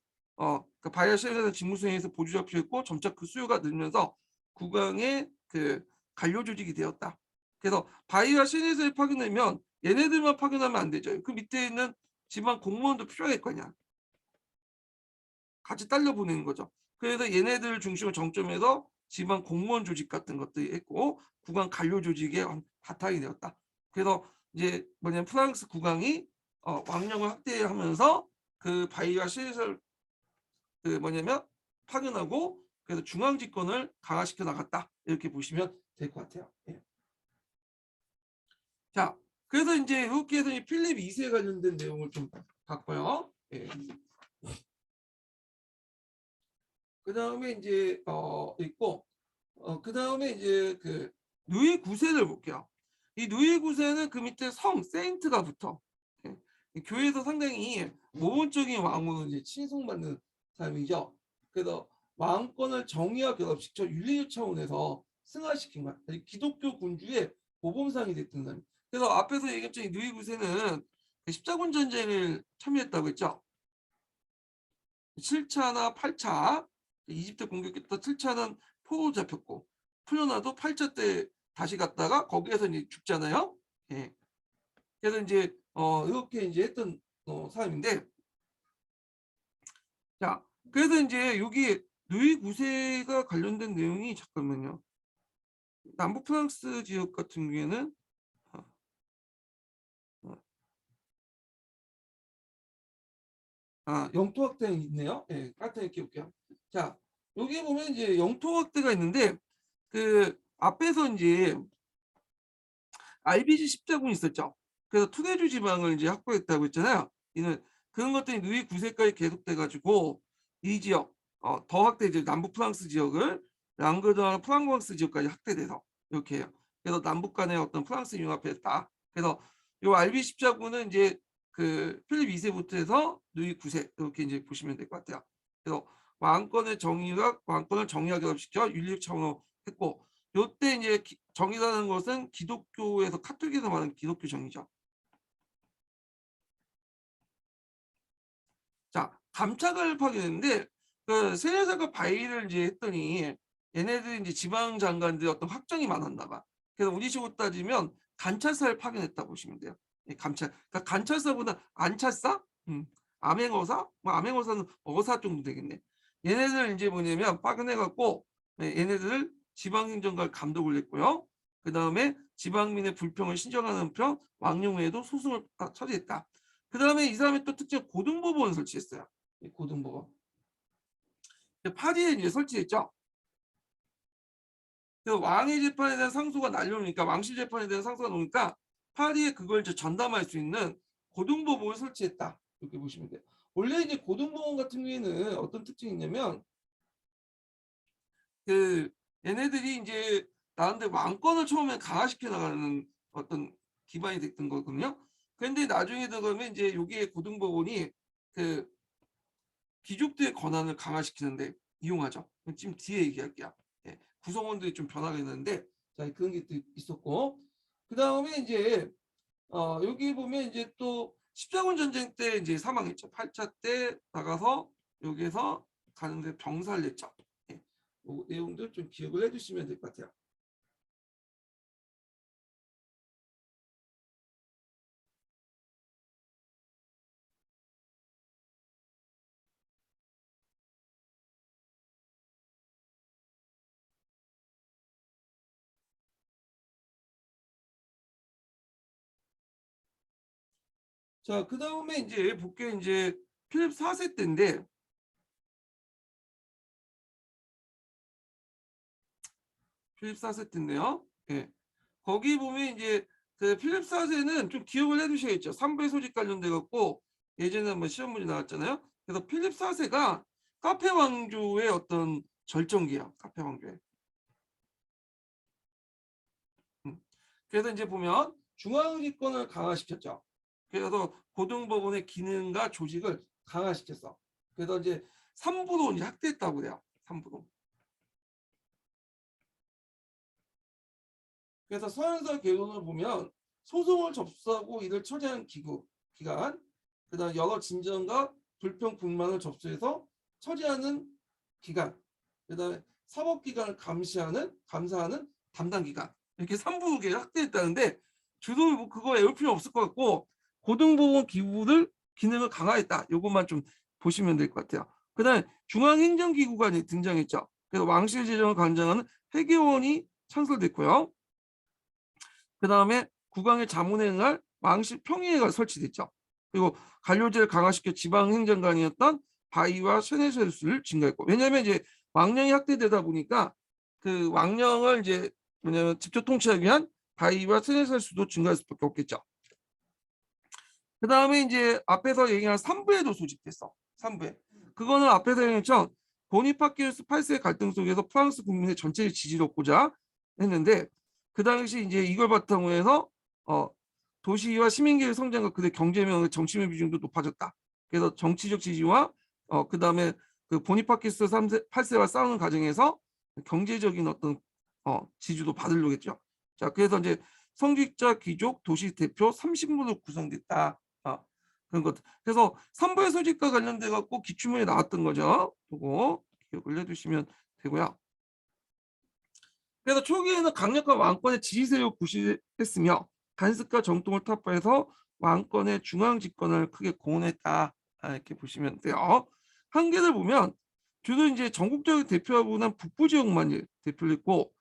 그 바이와 세대사 직무 수행에 있어 보조자가 필요했고, 점차 그 수요가 늘면서 국왕의 그 관료 조직이 되었다. 그래서 바이와 세대사를 파견하면 얘네들만 파견하면 안 되죠. 그 밑에 있는 지방 공무원도 필요할 거 아니야. 같이 딸려 보내는 거죠. 그래서 얘네들 중심을 정점에서 지방 공무원 조직 같은 것들이 있고 국왕 관료 조직의 바탕이 되었다. 그래서 이제 뭐냐면 프랑스 국왕이 왕령을 확대하면서 그 바이와 시리즈를 그 뭐냐면 파견하고 그래서 중앙 집권을 강화시켜 나갔다. 이렇게 보시면 될 것 같아요. 예. 자, 그래서 이제 이렇게 해서 필립 2세에 관련된 내용을 좀 봤고요. 예. 그 다음에 이제 있고 그 다음에 이제 그 누이 9세를 볼게요. 이 누이 9세는 그 밑에 성 세인트가 붙어. 예. 교회에서 상당히 모범적인 왕으로 이제 칭송받는 사람이죠. 그래서 왕권을 정의와 결합시켜 윤리 차원에서 승화시킨 거야. 기독교 군주의 모범상이 됐던 사람. 그래서 앞에서 얘기했죠. 누이 9세는 십자군 전쟁을 참여했다고 했죠. 7차나 8차 이집트 공격했던 7차는 포로 잡혔고 풀려나도 8차 때 다시 갔다가 거기에서 이제 죽잖아요. 예. 그래서 이제 이렇게 이제 했던 사람인데, 자 그래서 이제 여기 누이 9세가 관련된 내용이 잠깐만요. 남부 프랑스 지역 같은 경우에는 영토 확대가 있네요. 예, 까딱 볼게요. 자 여기 보면 이제 영토 확대가 있는데 그 앞에서 이제 RBG 십자군이 있었죠. 그래서 투데주 지방을 이제 확보했다고 했잖아요. 이는 그런 것들이 누이 9세까지 계속돼 가지고 이 지역 더 확대죠. 남부 프랑스 지역을 랑그드와 프랑스 지역까지 확대돼서 이렇게 해요. 그래서 남북 간의 어떤 프랑스 융합했다. 그래서 이 RB 십자군은 이제 그 필립 2세부터 해서 누이 9세 이렇게 이제 보시면 될 것 같아요. 그래서 왕권을 정의와 결합시켜 윤리적 차원으로 했고, 요때 이제 정의라는 것은 기독교에서 카톨릭에서 말하는 기독교 정의죠. 자, 감찰을 파견했는데 그 세례사가 바이를 이제 했더니 얘네들이 이제 지방 장관들 어떤 확정이 많았나 봐. 그래서 우리식으로 따지면 관찰사를 파견했다 보시면 돼요. 감찰. 그러니까 관찰사보다 안찰사? 암행어사? 뭐 암행어사는 어사 정도 되겠네. 얘네들 이제 뭐냐면 파견해갖고 얘네들 지방행정관 감독을 했고요. 그 다음에 지방민의 불평을 신청하는 편 왕룡회에도 소송을 처리했다. 그 다음에 이 사람이 또 특징 고등법원을 설치했어요. 고등법원. 파리에 이제 설치했죠. 그래서 왕의 재판에 대한 상소가 날려오니까 왕실 재판에 대한 상소가 나오니까 파리에 그걸 이제 전담할 수 있는 고등법원을 설치했다. 이렇게 보시면 돼요. 원래 이제 고등법원 같은 경우에는 어떤 특징이 있냐면 그 얘네들이 이제 나름대로 왕권을 처음에 강화시켜 나가는 어떤 기반이 됐던 거거든요. 그런데 나중에 들어가면 이제 여기에 고등법원이 그 귀족들의 권한을 강화시키는데 이용하죠. 지금 뒤에 얘기할게요. 예, 구성원들이 좀 변화가 있는데 자 그런 게 또 있었고, 그 다음에 이제 여기 보면 이제 또 십자군 전쟁 때 이제 사망했죠. 8차 때 나가서 여기에서 가는데 병사를 냈죠. 예, 그 내용들 좀 기억을 해주시면 될 것 같아요. 자, 그 다음에 이제 볼게 이제 필립 4세 때인데 필립 4세 때인데요. 예. 거기 보면 이제 그 필립 4세는 좀 기억을 해두셔야겠죠. 3부의 소집 관련돼 갖고 예전에 한번 시험 문제 나왔잖아요. 그래서 필립 4세가 카페 왕조의 어떤 절정기야. 카페 왕조의. 그래서 이제 보면 중앙 집권을 강화시켰죠. 그래서 고등법원의 기능과 조직을 강화시켰어. 그래서 이제 3부로 이제 확대했다고 그래요. 3부로. 그래서 서현서 개론을 보면 소송을 접수하고 이를 처리하는 기관, 그다음 여러 진정과 불평 불만을 접수해서 처리하는 기관, 그다음에 사법기관을 감사하는 담당 기관, 이렇게 3부에 확대했다는데 주로 뭐 그거 외울 필요 없을 것 같고 고등법원 기능을 강화했다. 이것만 좀 보시면 될 것 같아요. 그다음에 중앙행정기구가 등장했죠. 그래서 왕실 재정을 관장하는 회계원이 창설됐고요. 그 다음에 국왕의 자문에 응할 왕실 평의회가 설치됐죠. 그리고 관료제를 강화시켜 지방행정관이었던 바이와 세네수의 수를 증가했고, 왜냐하면 이제 왕령이 확대되다 보니까 그 왕령을 이제 뭐냐면 직접 통치하기 위한 바이와 세네수의 수도 증가할 수밖에 없겠죠. 그 다음에 이제 앞에서 얘기한 3부에도 소집됐어. 3부에. 그거는 앞에서 얘기했죠. 보니파키우스 8세 갈등 속에서 프랑스 국민의 전체를 지지를 얻고자 했는데 그 당시 이제 이걸 바탕으로 해서 도시와 시민계의 성장과 그의 경제명, 정치명 비중도 높아졌다. 그래서 정치적 지지와 그 다음에 그 보니파키우스 3세, 8세와 싸우는 과정에서 경제적인 어떤 지지도 받으려고 했죠. 자, 그래서 이제 성직자 귀족 도시 대표 30문으로 구성됐다. 그런 것. 그래서 3부의 소집과 관련돼 갖고 기출문에 나왔던 거죠. 그거 기억을 해두시면 되고요. 그래서 초기에는 강력한 왕권의 지휘세력을 구시했으며 간섭과 정통을 타파해서 왕권의 중앙 집권을 크게 공헌했다. 이렇게 보시면 돼요. 한계를 보면 주로 이제 전국적인 대표하고는 북부 지역만 대표를 했고,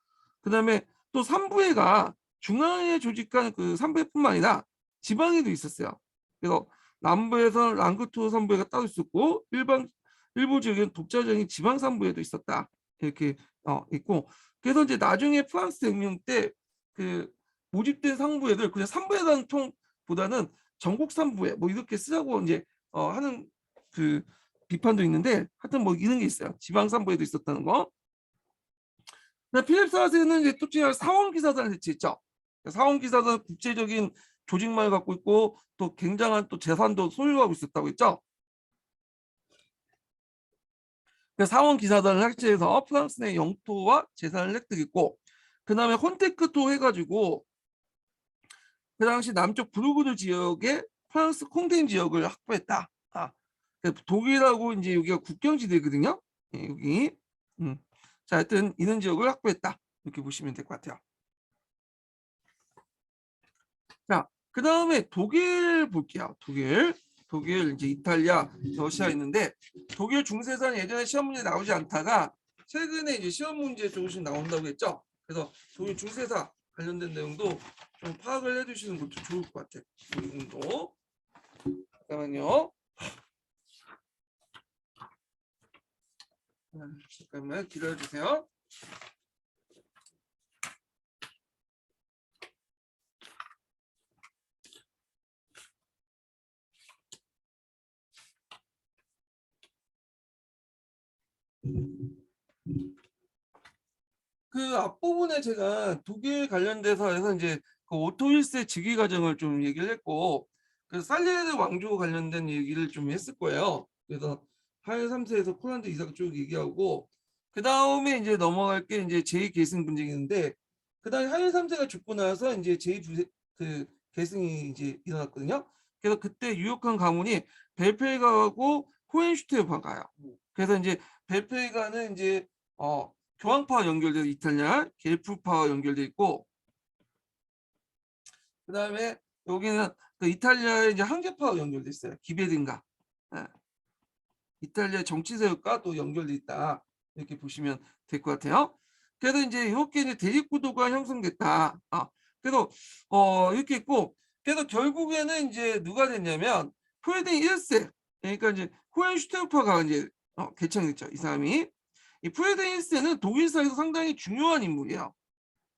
그 다음에 또 3부회가 중앙에 조직한 그 3부회뿐만 아니라 지방에도 있었어요. 그래서 남부에서는 랑구투 3부회가 따로 있었고, 일부 지역에는 독자적인 지방 3부회도 있었다. 이렇게 있고, 그래서 이제 나중에 프랑스 대혁명 때 그 모집된 상부회들 그냥 3부회라는 통보다는 전국 3부회 뭐 이렇게 쓰자고 이제 하는 그 비판도 있는데 하여튼 뭐 이런 게 있어요. 지방 3부회도 있었다는 거. 필립 4세는 이제 또 사원 기사단을 배치했죠. 사원 기사단은 국제적인 조직망을 갖고 있고 또 굉장한 또 재산도 소유하고 있었다고 했죠. 사원 기사단을 설치해서 프랑스 내 영토와 재산을 획득했고, 그 다음에 혼테크토 해가지고 그 당시 남쪽 브루그르 지역에 프랑스 콩테인 지역을 확보했다. 독일하고 이제 여기가 국경지대거든요. 여기. 자, 하여튼 이런 지역을 확보했다. 이렇게 보시면 될 것 같아요. 자, 그 다음에 독일 볼게요. 독일 이제 이탈리아, 러시아 있는데 독일 중세사는 예전에 시험 문제 나오지 않다가 최근에 이제 시험 문제 조금씩 나온다고 했죠. 그래서 독일 중세사 관련된 내용도 좀 파악을 해두시는 것도 좋을 것 같아요. 이 부분도. 잠깐만요. 잠깐만 기다려주세요. 그 앞부분에 제가 독일 관련돼서 해서 이제 그 오토 1세 즉위 과정을 좀 얘기를 했고, 그 살리에르 왕조 관련된 얘기를 좀 했을 거예요. 그래서 하일 3세에서 폴란드 이사가 쭉 얘기하고, 그 다음에 이제 넘어갈 게 이제 제2계승 분쟁인데, 그 다음에 하일 3세가 죽고 나서 이제 그 계승이 이제 일어났거든요. 그래서 그때 유력한 가문이 벨페가하고 호헨슈테르파가요. 그래서 이제 벨페가는 이제 교황파와 연결된 이탈리아 겔프파와 연결돼 있고, 그 다음에 여기는 그 이탈리아의 이제 황제파와 연결돼 있어요. 기베린가. 예. 이탈리아 정치 세력과 또 연결돼 있다. 이렇게 보시면 될 것 같아요. 그래서 이제 이렇게 이제 대립구도가 형성됐다. 그래서 이렇게 있고, 그래서 결국에는 이제 누가 됐냐면 프레드링 1세, 그러니까 이제 호헨슈테르파가 이제 개창됐죠. 이 사람이. 이 프레드링 1세는 독일사에서 상당히 중요한 인물이에요.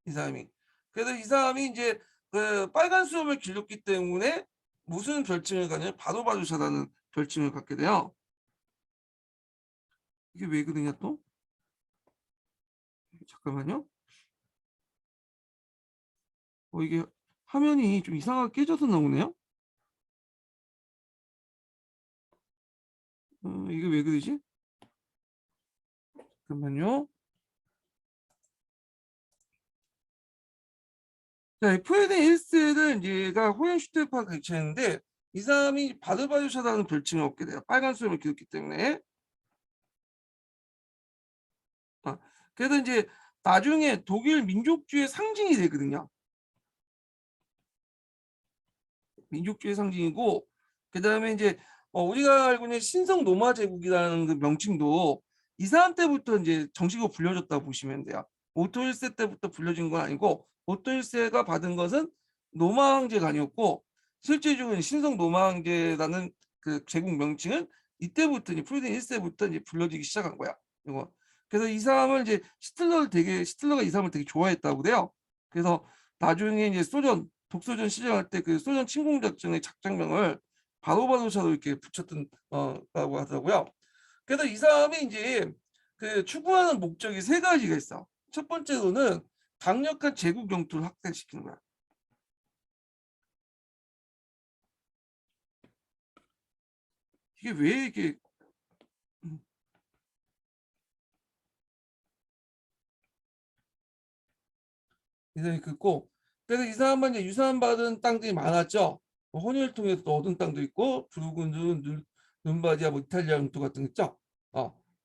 이 사람이. 그래서 이 사람이 이제 그 빨간 수염을 길렀기 때문에 무슨 별칭을 가냐면 바도바두샤라는 별칭을 갖게 돼요. 이게 왜 그러냐 또? 잠깐만요. 이게 화면이 좀 이상하게 깨져서 나오네요. 이게 왜 그러지? 잠깐만요. 자, 프레데 1세는 얘가 호hen슈테르파 객체인데 이 사람이 바르바르샤라는 별칭을 얻게 돼요. 빨간 수염을 기르기 때문에. 아, 그래서 이제 나중에 독일 민족주의 상징이 되거든요. 민족주의 상징이고, 그 다음에 이제 우리가 알고 있는 신성 로마 제국이라는 그 명칭도 이 사람 때부터 이제 정식으로 불려졌다고 보시면 돼요. 오토 1세 때부터 불려진 건 아니고 오토 1세가 받은 것은 로마 황제가 아니었고 실제적으로 신성 로마 황제라는 그 제국 명칭은 이때부터 이제 프리드리히 1세부터 이제 불려지기 시작한 거야. 이거. 그래서 이 사람을 이제 히틀러가 이 사람을 되게 좋아했다고 그래요. 그래서 나중에 이제 독소전 시작할 때 그 소련 침공 작전의 작전명을 바로바로샤로 이렇게 붙였던 라고 하더라고요. 그래서 이 사람이 이제 그 추구하는 목적이 세 가지가 있어. 첫 번째로는 강력한 제국 영토를 확대시키는 거야. 이게 왜 이게 이상이 긋고 그래서 이 사람만 이제 유산받은 땅들이 많았죠. 뭐 혼인을 통해서 또 얻은 땅도 있고 부르군드, 눈바디아, 뭐 이탈리아 영토 같은 거 있죠.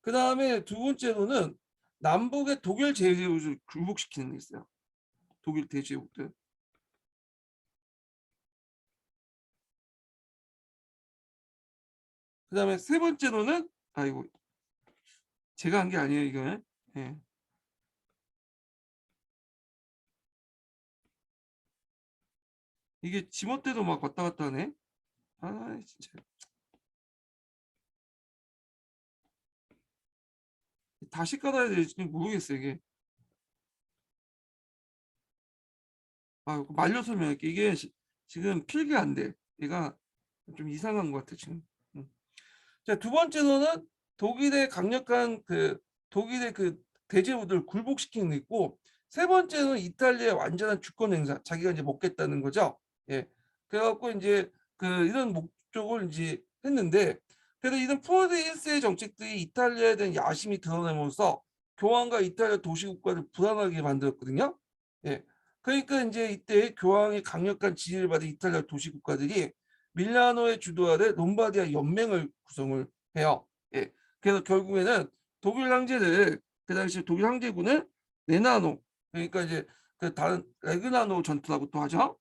그 다음에 두 번째로는 남북의 독일 제국을 굴복시키는 게 있어요. 독일 대제국들. 그 다음에 세 번째로는 아이고 제가 한 게 아니에요 이거는. 예. 이게 지멋대로 막 왔다 갔다 하네. 아 진짜 다시 깔아야 될지 모르겠어요 이게. 말려 설명할게. 이게 지금 필기가 안 돼. 얘가 좀 이상한 것 같아 지금. 음. 자, 두 번째로는 독일의 그 대제국들 굴복시키는 게 있고, 세 번째는 이탈리아의 완전한 주권 행사, 자기가 이제 먹겠다는 거죠. 예. 그래갖고 이제 그 이런 목적을 이제 했는데, 그래도 이런 포워드 1세의 정책들이 이탈리아에 대한 야심이 드러내면서 교황과 이탈리아 도시국가를 불안하게 만들었거든요. 예. 그러니까 이제 이때 교황의 강력한 지지를 받은 이탈리아 도시국가들이 밀라노의 주도 아래 롬바디아 연맹을 구성을 해요. 예. 그래서 결국에는 독일 황제를 그 당시 독일 황제군을 레나노 그러니까 이제 그 다른 레그나노 전투라고 또 하죠.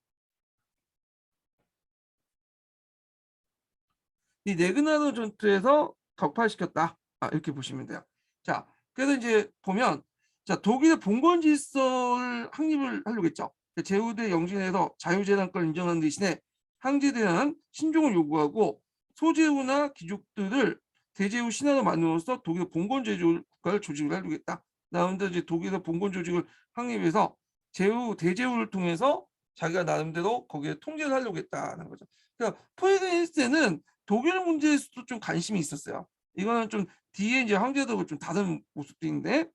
이 레그나노 전투에서 격파시켰다. 이렇게 보시면 돼요. 자, 그래서 이제 보면 자 독일의 봉건 질서를 확립을 하려고 했죠. 제후대 영신에서 자유재단권을 인정하는 대신에 황제에 대한 신종을 요구하고 소제후나 귀족들을 대제후 신하로 만들어서 독일 봉건 제조 국가를 조직을 하려고 했다. 나름대로 이제 독일의 봉건 조직을 확립해서 대제후를 통해서 자기가 나름대로 거기에 통제를 하려고 했다는 거죠. 그러니까 프리드리히는 독일 문제에서도 좀 관심이 있었어요. 이거는 좀 뒤에 이제 황제도 좀 다른 모습들인데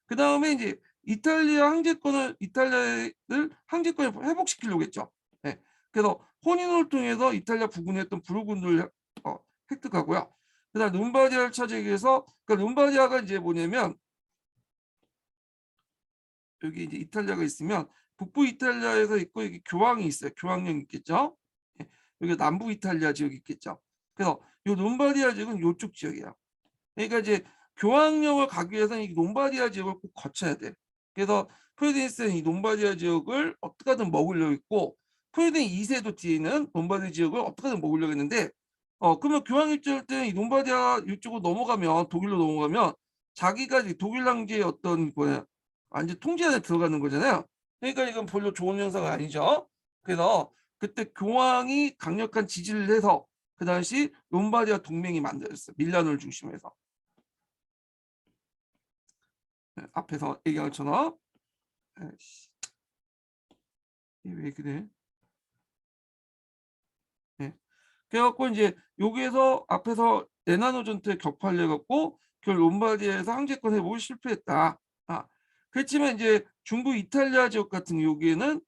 그 다음에 이제 이탈리아를 황제권을 회복시키려고 했죠. 네. 그래서 혼인을 통해서 이탈리아 부근에 있던 부르군들 획득하고요. 그다음 룸바디아를 차지하기 위해서 그러니까 룸바디아가 이제 뭐냐면 여기 이제 이탈리아가 있으면 북부 이탈리아에서 있고 여기 교황이 있어요. 교황령 있겠죠. 예, 여기 남부 이탈리아 지역이 있겠죠. 그래서 이 롬바디아 지역은 이쪽 지역이야. 그러니까 이제 교황령을 가기 위해서는 이 롬바디아 지역을 꼭 거쳐야 돼. 그래서 프레드리히는 이 롬바디아 지역을 어떻게든 먹으려고 했고 프레드리히 2세도 뒤에 있는 롬바디아 지역을 어떻게든 먹으려고 했는데 그러면 교황 입장일 때는 이 롬바디아 이쪽으로 넘어가면 독일로 넘어가면 자기가 이제 독일 황제의 어떤 뭐야 완전 통제 안에 들어가는 거잖아요. 그러니까 이건 별로 좋은 현상은 아니죠. 그래서 그때 교황이 강력한 지지를 해서 그 당시 롬바디아 동맹이 만들어졌어요. 밀라노를 중심으로 해서. 네, 앞에서 얘기한 것처럼 이게 왜 그래? 네. 그래갖고 이제 여기에서 앞에서 레나노 전투에 격파를 해갖고 결 롬바디아에서 황제권 회복을 실패했다. 그렇지만 이제 중부 이탈리아 지역 같은 여기에는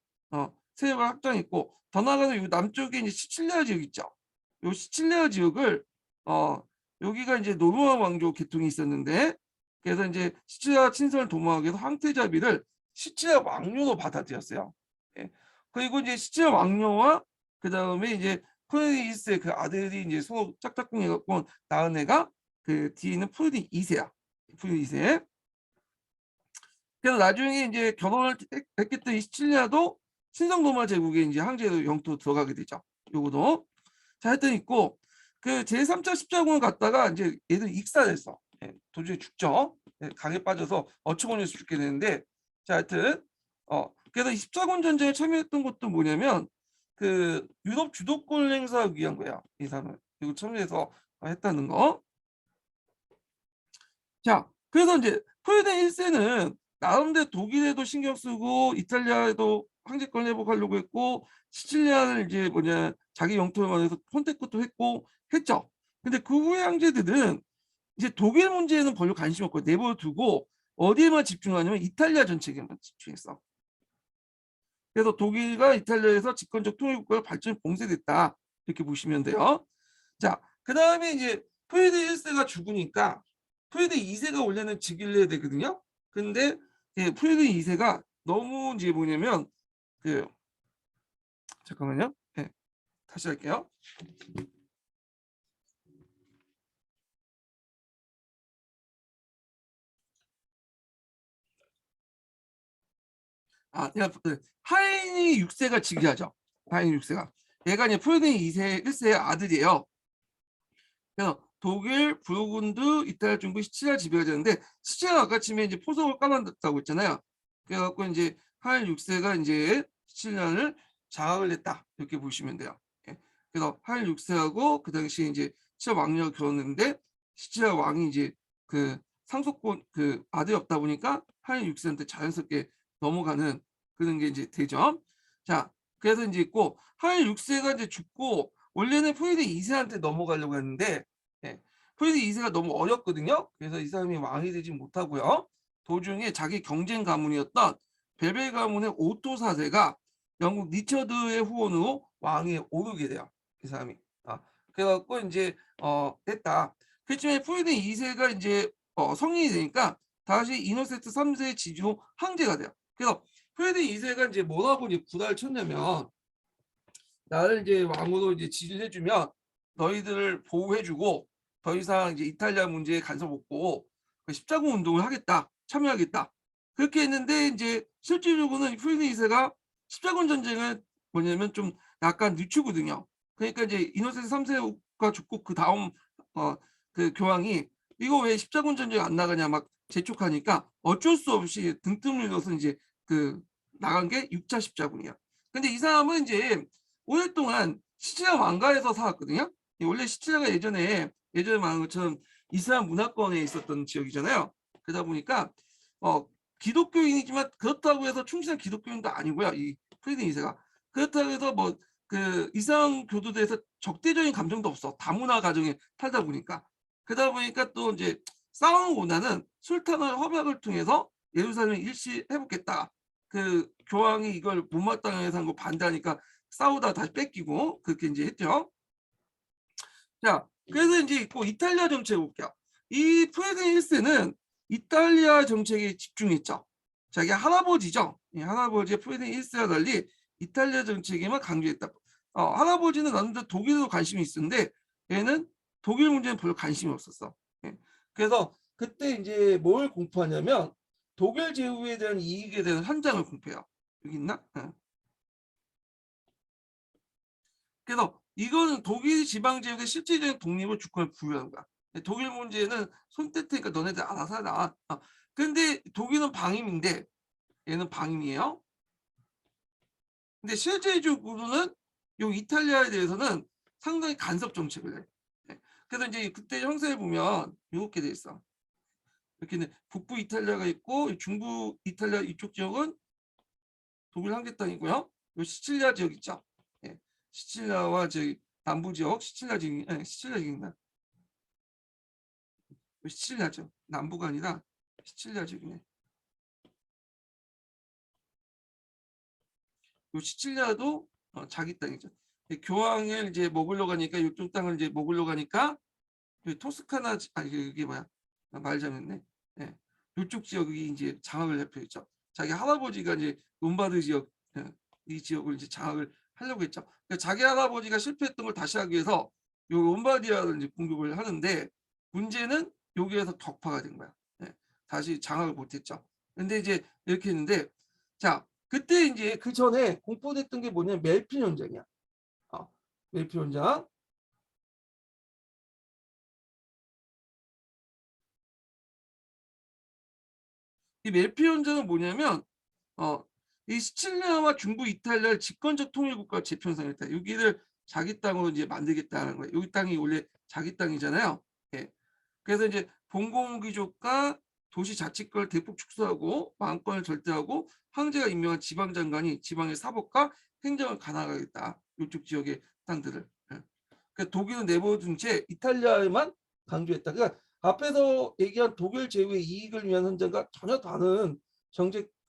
세력을 확장했고 더 나아가서 이 남쪽에 이제 시칠리아 지역 있죠. 이 시칠리아 지역을 여기가 이제 노르마 왕조 계통이 있었는데, 그래서 이제 시칠리아 친선을 도모하기 위해서 황태자비를 시칠리아 왕료로 받아들였어요. 예. 그리고 이제 시칠리아 왕료와 그 다음에 이제 프레디 1세의 그 아들이 이제 서로 짝짝꿍 해갖고 낳은 애가 그 뒤에는 프레디 2세야. 프레디 2세. 그래서 나중에 이제 결혼을 했기 때문에 시칠리아도 신성 로마 제국의 이제 황제로 영토 들어가게 되죠. 요거도. 자, 하여튼 있고 그 제3차 십자군을 갔다가 이제 얘들 익사됐어. 예, 도중에 죽죠. 예, 강에 빠져서 어처구니없이 죽게 되는데, 자, 하여튼 그래서 이 십자군 전쟁에 참여했던 것도 뭐냐면 그 유럽 주도권 행사하기 위한 거야. 이 사람은 이거 참여해서 했다는 거. 자, 그래서 이제 프레데 1세는 나름대로 독일에도 신경 쓰고 이탈리아에도 황제권 회복하려고 했고 시칠리아를 이제 뭐냐 자기 영토에 관해서 선택도 했고 했죠. 근데 그 후에 황제들은 이제 독일 문제에는 별로 관심 없고 내버려두고 어디에만 집중하냐면 이탈리아 정책에만 집중했어. 그래서 독일과 이탈리아에서 집권적 통일국가가 발전이 봉쇄됐다 이렇게 보시면 돼요. 자, 그 다음에 이제 프레데 1세가 죽으니까 프레데 2세가 원래는 즉위를 해야 되거든요. 근데 예, 프레데 2세가 너무 이제 뭐냐면 그 잠깐만요. 예, 다시 할게요. 하인이 6세가 즉위하죠. 하인이 6세가. 얘가 이제 프레데 2세 1세의 아들이에요. 그래서 독일, 부르군드, 이탈리아, 중국, 시칠리아 지배가 되는데 시칠리아 아까 치면 이제 포석을 까만다고 했잖아요. 그래갖고 이제 하인 6세가 이제 시칠리아를 장악을 했다 이렇게 보시면 돼요. 예. 그래서 하인 6세하고 그 당시에 이제 시칠리아 왕녀가 결혼했는데 시칠리아 왕이 이제 그 상속권 그 아들이 없다 보니까 하인 6세한테 자연스럽게 넘어가는 그런 게 이제 되죠. 자, 그래서 이제 있고 하인 6세가 이제 죽고 원래는 프레데 2세한테 넘어가려고 했는데 예, 프레데 2세가 너무 어렸거든요. 그래서 이 사람이 왕이 되지 못하고요. 도중에 자기 경쟁 가문이었던 베벨 가문의 오토 4세가 영국 리처드의 후원으로 왕위에 오르게 돼요. 이 사람이. 그래갖고 이제 됐다. 그렇지만 프레데 2세가 이제 성인이 되니까 다시 이노세트 3세의 지지로 황제가 돼요. 그래서 프레데 2세가 이제 뭐라고 이제 구라를 쳤냐면 나를 이제 왕으로 이제 지지를 해주면 너희들을 보호해주고 더 이상 이제 이탈리아 문제에 간섭 없고 그 십자군 운동을 하겠다, 참여하겠다. 그렇게 했는데 이제 실질적으로는 프리드 2세가 십자군 전쟁을 뭐냐면 좀 약간 늦추거든요. 그러니까 이제 이노센스 3세가 죽고 그 다음 그 교황이 이거 왜 십자군 전쟁 안 나가냐 막 재촉하니까 어쩔 수 없이 등등 밀려서 이제 그 나간 게 6차 십자군이야. 근데 이 사람은 이제 오랫동안 시칠리아 왕가에서 살았거든요. 원래 시칠리아가 예전에 말한 것처럼 이슬람 문화권에 있었던 지역이잖아요. 그러다 보니까 기독교인이지만 그렇다고 해서 충실한 기독교인도 아니고요. 이 프리드 2세가 그렇다고 해서 뭐 그 이슬람 교도대에서 적대적인 감정도 없어. 다문화 가정에 살다 보니까 그러다 보니까 또 이제 싸우는 보다는 술탄을 협약을 통해서 예루살렘을 일시해보겠다. 그 교황이 이걸 못마땅해서 한 거 반대하니까 싸우다 다시 뺏기고 그렇게 이제 했죠. 자, 그래서 이제 있고 이탈리아 정책 볼게요. 이 프레데 1세는 이탈리아 정책에 집중했죠. 자기 할아버지죠. 할아버지의 프레데 1세와 달리 이탈리아 정책에만 강조했다. 할아버지는 나름대로 독일에도 관심이 있었는데 얘는 독일 문제는 별로 관심이 없었어. 예. 그래서 그때 이제 뭘 공부하냐면 독일 제후에 대한 이익에 대한 한장을 공부해요. 여기 있나? 그래서 이거는 독일 지방 지역의 실질적인 독립을 주권을 부여한 거야. 독일 문제는 손 떼테니까 너네들 알아서 하라. 근데 독일은 방임인데 얘는 방임이에요. 근데 실제적으로는 요 이탈리아에 대해서는 상당히 간섭 정책을 해. 그래서 이제 그때 형세를 보면 이렇게 돼 있어. 이렇게 북부 이탈리아가 있고 중부 이탈리아 이쪽 지역은 독일 한개 땅이고요. 요 시칠리아 지역 있죠. 예. 시칠리아와 저기 남부 지역 시칠리아 지역, 시칠리아 지역이나 시칠리아죠. 남부가 아니라 시칠리아 지역이네. 요 시칠리아도 자기 땅이죠. 교황을 이제 먹으러 가니까 이쪽 땅을 이제 먹으러 가니까 토스카나 이게 뭐야? 말 잘못했네. 예. 요쪽 지역이 이제 장악을 해표 했죠. 자기 할아버지가 이제 롬바르 지역 이 지역을 이제 장악을 하려고 했죠. 그러니까 자기 할아버지가 실패했던 걸 다시 하기 위해서 요 롬바디아를 이제 공격을 하는데 문제는 여기에서 격파가 된 거야. 예. 다시 장악을 못했죠. 근데 이제 이렇게 했는데 자 그때 이제 그 전에 공포됐던 게 뭐냐면 멜필 현장이야. 멜필 현장. 이 멜필 현장은 뭐냐면 이 시칠리아와 중부 이탈리아를 집권적 통일국가 재편성했다. 여기를 자기 땅으로 이제 만들겠다는 거예요. 여기 땅이 원래 자기 땅이잖아요. 예. 그래서 이제 봉공귀족과 도시 자치권을 대폭 축소하고 왕권을 절대하고 황제가 임명한 지방장관이 지방의 사법과 행정을 관할하겠다. 이쪽 지역의 땅들을. 예. 그러니까 독일은 내버려둔 채 이탈리아에만 강조했다. 그러니까 앞에서 얘기한 독일 제후의 이익을 위한 헌장과 전혀 다른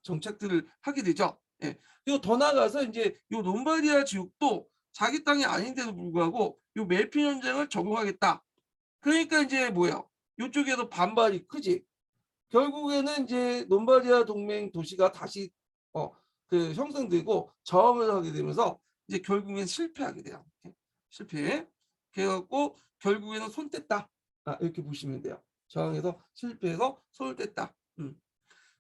정책들을 하게 되죠. 예. 그리고 더 나아가서 이제 요 롬바디아 지역도 자기 땅이 아닌데도 불구하고 요 멜필 현장을 적용하겠다. 그러니까 이제 뭐예요? 이쪽에도 반발이 크지. 결국에는 이제 롬바디아 동맹 도시가 다시 그 형성되고 저항을 하게 되면서 이제 결국엔 실패하게 돼요. 실패. 그래갖고 결국에는 손 뗐다. 이렇게 보시면 돼요. 저항해서 실패해서 손을 뗐다.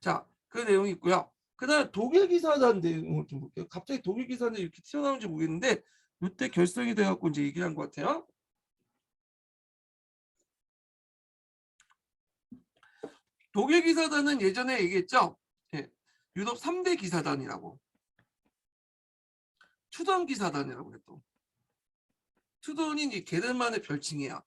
자, 그 내용이 있고요. 그다음 독일 기사단 내용을 좀 볼게요. 갑자기 독일 기사단이 이렇게 튀어나오는지 모르겠는데 이때 결성이 돼갖고 이제 얘기를 한 것 같아요. 독일 기사단은 예전에 얘기했죠. 예, 유럽 3대 기사단이라고. 투던 기사단이라고 해도. 투던이 이제 걔들만의 별칭이야.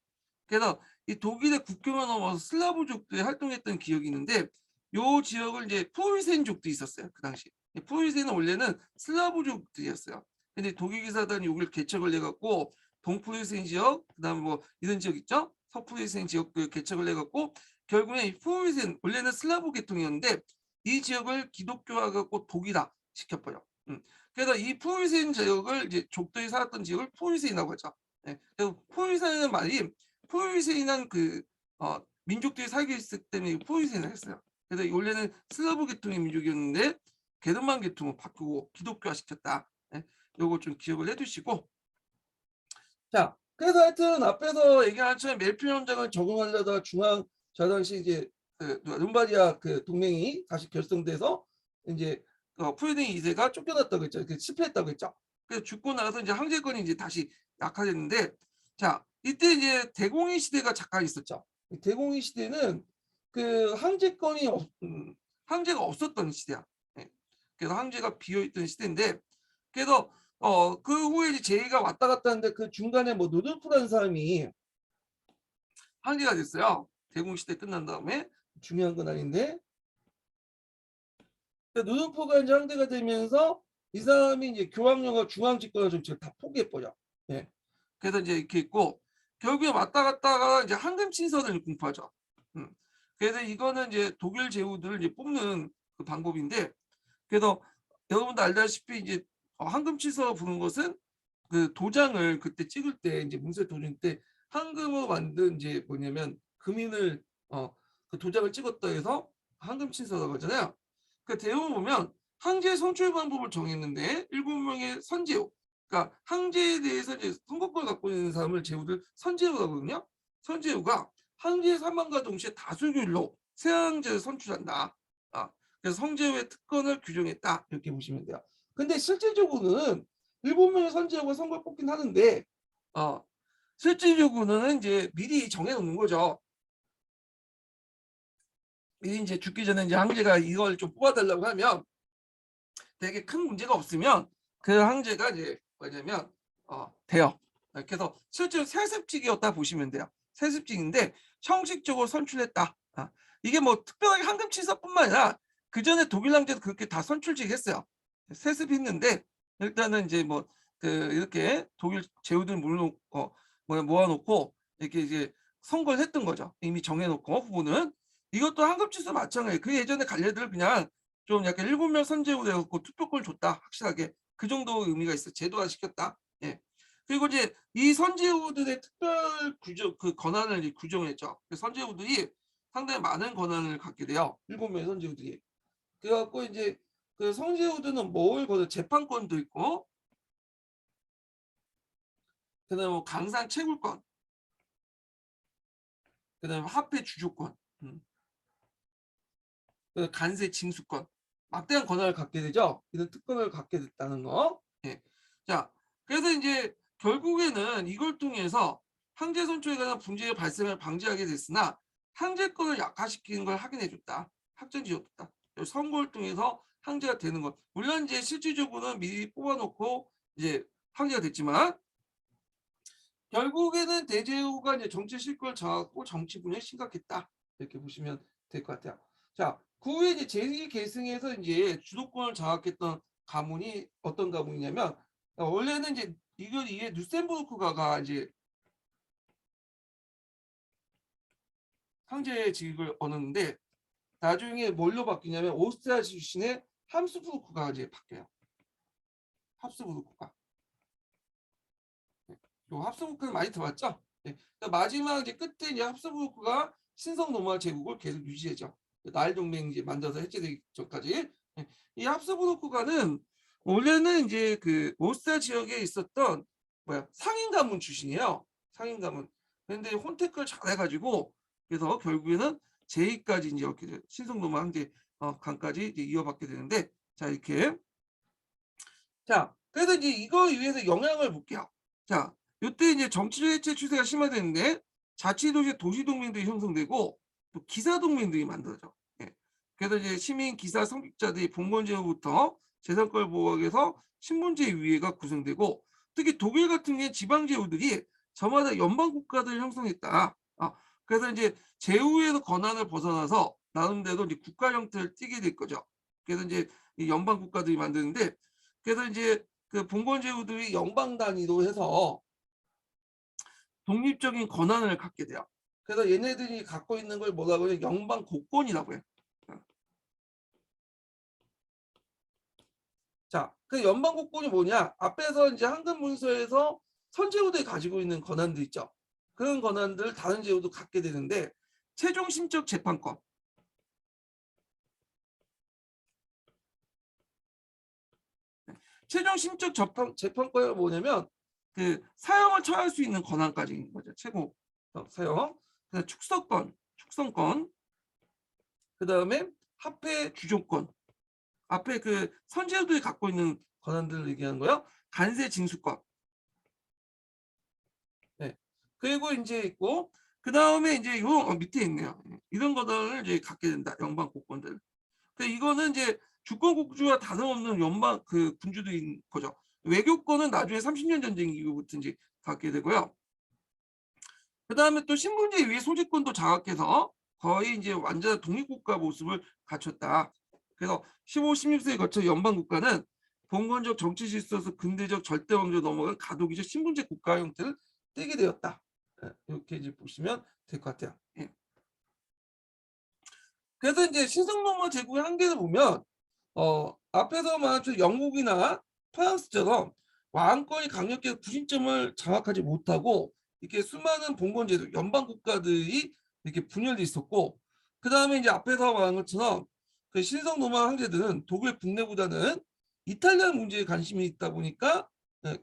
그래서 이 독일의 국경을 넘어서 슬라브족들이 활동했던 기억이 있는데 요 지역을 이제 푸이센족도 있었어요. 그 당시. 푸이센은 원래는 슬라브족들이었어요. 근데 독일 기사단이 여기를 개척을 해갖고 동푸이센 지역, 그다음에 뭐 이런 지역 있죠? 서푸이센 지역들 개척을 해갖고 결국에 이 푸이센 원래는 슬라브 계통이었는데 이 지역을 기독교화하고 독일화 시켜버려. 그래서 이 푸이센 지역을 이제 족들이 살았던 지역을 푸이센이라고 하죠. 네. 그래서 푸이센이라는 말이 푸이센이란 그 민족들이 살고 있을 때문에 푸이센을 했어요. 그래서 원래는 슬라브 계통의 민족이었는데 게르만 계통을 바꾸고 기독교화 시켰다. 네. 요거 좀 기억을 해두시고 자 그래서 하여튼 앞에서 얘기한 것처럼 멜필 현장을 적용하려다가 중앙 저 당시 이제 롬바디아 그 동맹이 다시 결성돼서 이제 프리딩 2세가 쫓겨났다고 했죠. 실패했다고 했죠. 그래서 죽고 나서 이제 황제권이 이제 다시 약화됐는데 자 이때 이제 대공의 시대가 잠깐 있었죠. 대공의 시대는 그 황제가 없었던 시대야. 네. 그래서 황제가 비어있던 시대인데 그래서 그 후에 이제 제이가 왔다 갔다 하는데 그 중간에 뭐 누들프라는 사람이 황제가 됐어요. 대공 시대 끝난 다음에 중요한 건 아닌데 누드프가 이제 황제가 되면서 이 사람이 이제 교황령과 중앙 집권 정책을 다 포기해버려. 예. 그래서 이제 이렇게 있고 결국에 왔다 갔다가 이제 황금 친서를 공포하죠. 그래서 이거는 이제 독일 제후들을 이제 뽑는 그 방법인데 그래서 여러분도 알다시피 이제 황금 친서 부른 것은 그 도장을 그때 찍을 때 이제 문서 도장 때 황금으로 만든 이제 뭐냐면 금인을 그 도장을 찍었다 해서 황금 친서라고 하잖아요. 그 대웅을 보면 황제 선출 방법을 정했는데 7명의 선제후, 그러니까 황제에 대해서 이제 선거권을 갖고 있는 사람을 제후들 선제후라고 하거든요. 선제후가 황제의 사망과 동시에 다수결로 새 황제를 선출한다. 그래서 성제후의 특권을 규정했다. 이렇게 보시면 돼요. 근데 실질적으로는 7명의 선제후가 선거를 뽑긴 하는데 실질적으로는 이제 미리 정해놓는 거죠. 미리 이제 죽기 전에 이제 황제가 이걸 좀 뽑아달라고 하면 되게 큰 문제가 없으면 그 황제가 이제 뭐냐면 돼요. 그래서 실제로 세습직이었다 보시면 돼요. 세습직인데 형식적으로 선출했다. 이게 뭐 특별하게 황금치사뿐만 아니라 그 전에 독일 황제도 그렇게 다 선출직했어요. 세습했는데 일단은 이제 뭐 그 이렇게 독일 제후들 모아놓고 이렇게 이제 선거를 했던 거죠. 이미 정해놓고 후보는 이것도 황금치사 마찬가지예요. 그 예전에 갈래들 그냥 좀 약간 7명 선제로 해갖고 투표권을 줬다. 확실하게 그 정도 의미가 있어. 제도화 시켰다. 예. 그리고 이제 이 선제후들의 특별 규정 그 권한을 이제 규정했죠. 그 선제후들이 상당히 많은 권한을 갖게 돼요. 7명의 선제후들이. 그래 갖고 이제 그 선제후들은 뭘 거는 재판권도 있고 그다음에 뭐 강산 채굴권, 그다음에 화폐 주조권, 간세 징수권, 막대한 권한을 갖게 되죠. 이런 특권을 갖게 됐다는 거. 예. 자, 그래서 이제 결국에는 이걸 통해서 황제 선초에 관한 문제의 발생을 방지하게 됐으나 황제권을 약화시키는 걸 확인해줬다. 확정지었다. 선거를 통해서 황제가 되는 것. 물론 이제 실질적으로는 미리 뽑아놓고 이제 황제가 됐지만 결국에는 대제후가 이제 정치 실권을 장악하고 정치 분야에 심각했다. 이렇게 보시면 될 것 같아요. 자, 그 후에 이제 제2 계승에서 이제 주도권을 장악했던 가문이 어떤 가문이냐면 원래는 이제 이게 누셈부르크가가 이제 황제의 직을 얻었는데 나중에 뭘로 바뀌냐면 오스트리아 출신의 함스부르크가 이제 바뀌어요. 합스부르크가. 요 합스부르크는 많이 들어봤죠? 네. 마지막 이제 끝에 이제 합스부르크가 신성 로마 제국을 계속 유지해죠. 나일 동맹 이제 만들어서 해체되기 전까지. 네. 이 합스부르크가는 원래는 이제 그 오스트리아 지역에 있었던 상인 가문 출신이에요. 상인 가문. 그런데 혼택을 잘해가지고 그래서 결국에는 제2까지 이제 이렇게 신성 로마 황제 강까지 이제 이어받게 되는데 자 이렇게 자 그래서 이제 이거 위해서 영향을 볼게요. 자 이때 이제 정치적 해체 추세가 심화되는데 자치도시 도시동맹들이 형성되고 또 기사동맹들이 만들어져. 예. 그래서 이제 시민, 기사, 성직자들이 봉건제후부터 재산권을 보호하기 위해서 신분제 위회가 구성되고 특히 독일 같은 경우에 지방제후들이 저마다 연방국가들을 형성했다. 그래서 이제 제후에서 권한을 벗어나서 나름대로 이제 국가 형태를 띠게 될 거죠. 그래서 이제 이 연방국가들이 만드는데 그래서 이제 그 봉건제후들이 연방 단위로 해서 독립적인 권한을 갖게 돼요. 그래서 얘네들이 갖고 있는 걸 뭐라고 해요? 연방 국권이라고 해요. 자, 그 연방 국권이 뭐냐? 앞에서 이제 황금 문서에서 선제후들이 가지고 있는 권한들 있죠. 그런 권한들을 다른 제후도 갖게 되는데 최종 심적 재판권. 최종 심적 재판권이 뭐냐면 그 사형을 처할 수 있는 권한까지 있는 거죠. 최고 사형. 그다음 축성권. 그다음에 화폐 주조권. 앞에 그 선제후들이 갖고 있는 권한들을 얘기하는 거요. 간세 징수권. 네. 그리고 이제 있고 그 다음에 이제 요 밑에 있네요. 이런 것들을 이제 갖게 된다. 연방 국권들. 그 이거는 이제 주권 국주와 다름없는 연방 그 군주들인 거죠. 외교권은 나중에 30년 전쟁 이후부터 이제 갖게 되고요. 그 다음에 또 신분제 위에 소지권도 장악해서 거의 이제 완전 독립국가 모습을 갖췄다. 그래서 15, 16세에 거쳐 연방국가는 봉건적 정치 질서에서 근대적 절대왕조 넘어간 가도기적 신분제 국가 형태를 띠게 되었다. 이렇게 이제 보시면 될 것 같아요. 예. 그래서 이제 신성로마 제국의 한계를 보면 앞에서 말한 영국이나 프랑스처럼 왕권이 강력하게 구심점을 장악하지 못하고 이렇게 수많은 봉건제도 연방 국가들이 이렇게 분열돼 있었고 그 다음에 이제 앞에서 말한 것처럼 그 신성 로마 황제들은 독일 국내보다는 이탈리아 문제에 관심이 있다 보니까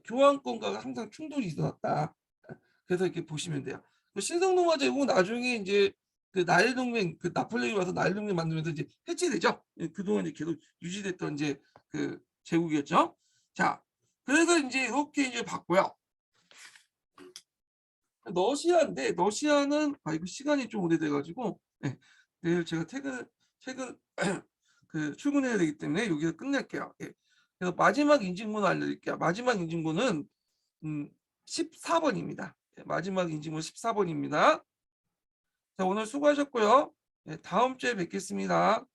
교황권과 항상 충돌이 있었다. 그래서 이렇게 보시면 돼요. 신성 로마 제국은 나중에 이제 그 나일 동맹 그 나폴레옹이 와서 나일 동맹 만들면서 이제 해체되죠. 그동안 이제 계속 유지됐던 이제 그 제국이었죠. 자, 그래서 이제 이렇게 이제 봤고요. 러시아인데 러시아는 이거 시간이 좀 오래돼가지고 네, 내일 제가 퇴근 그 출근해야 되기 때문에 여기서 끝낼게요. 예. 그래서 마지막 인증번호 알려드릴게요. 마지막 인증번호는 14번입니다. 마지막 인증번호 14번입니다. 자, 오늘 수고하셨고요. 네, 다음 주에 뵙겠습니다.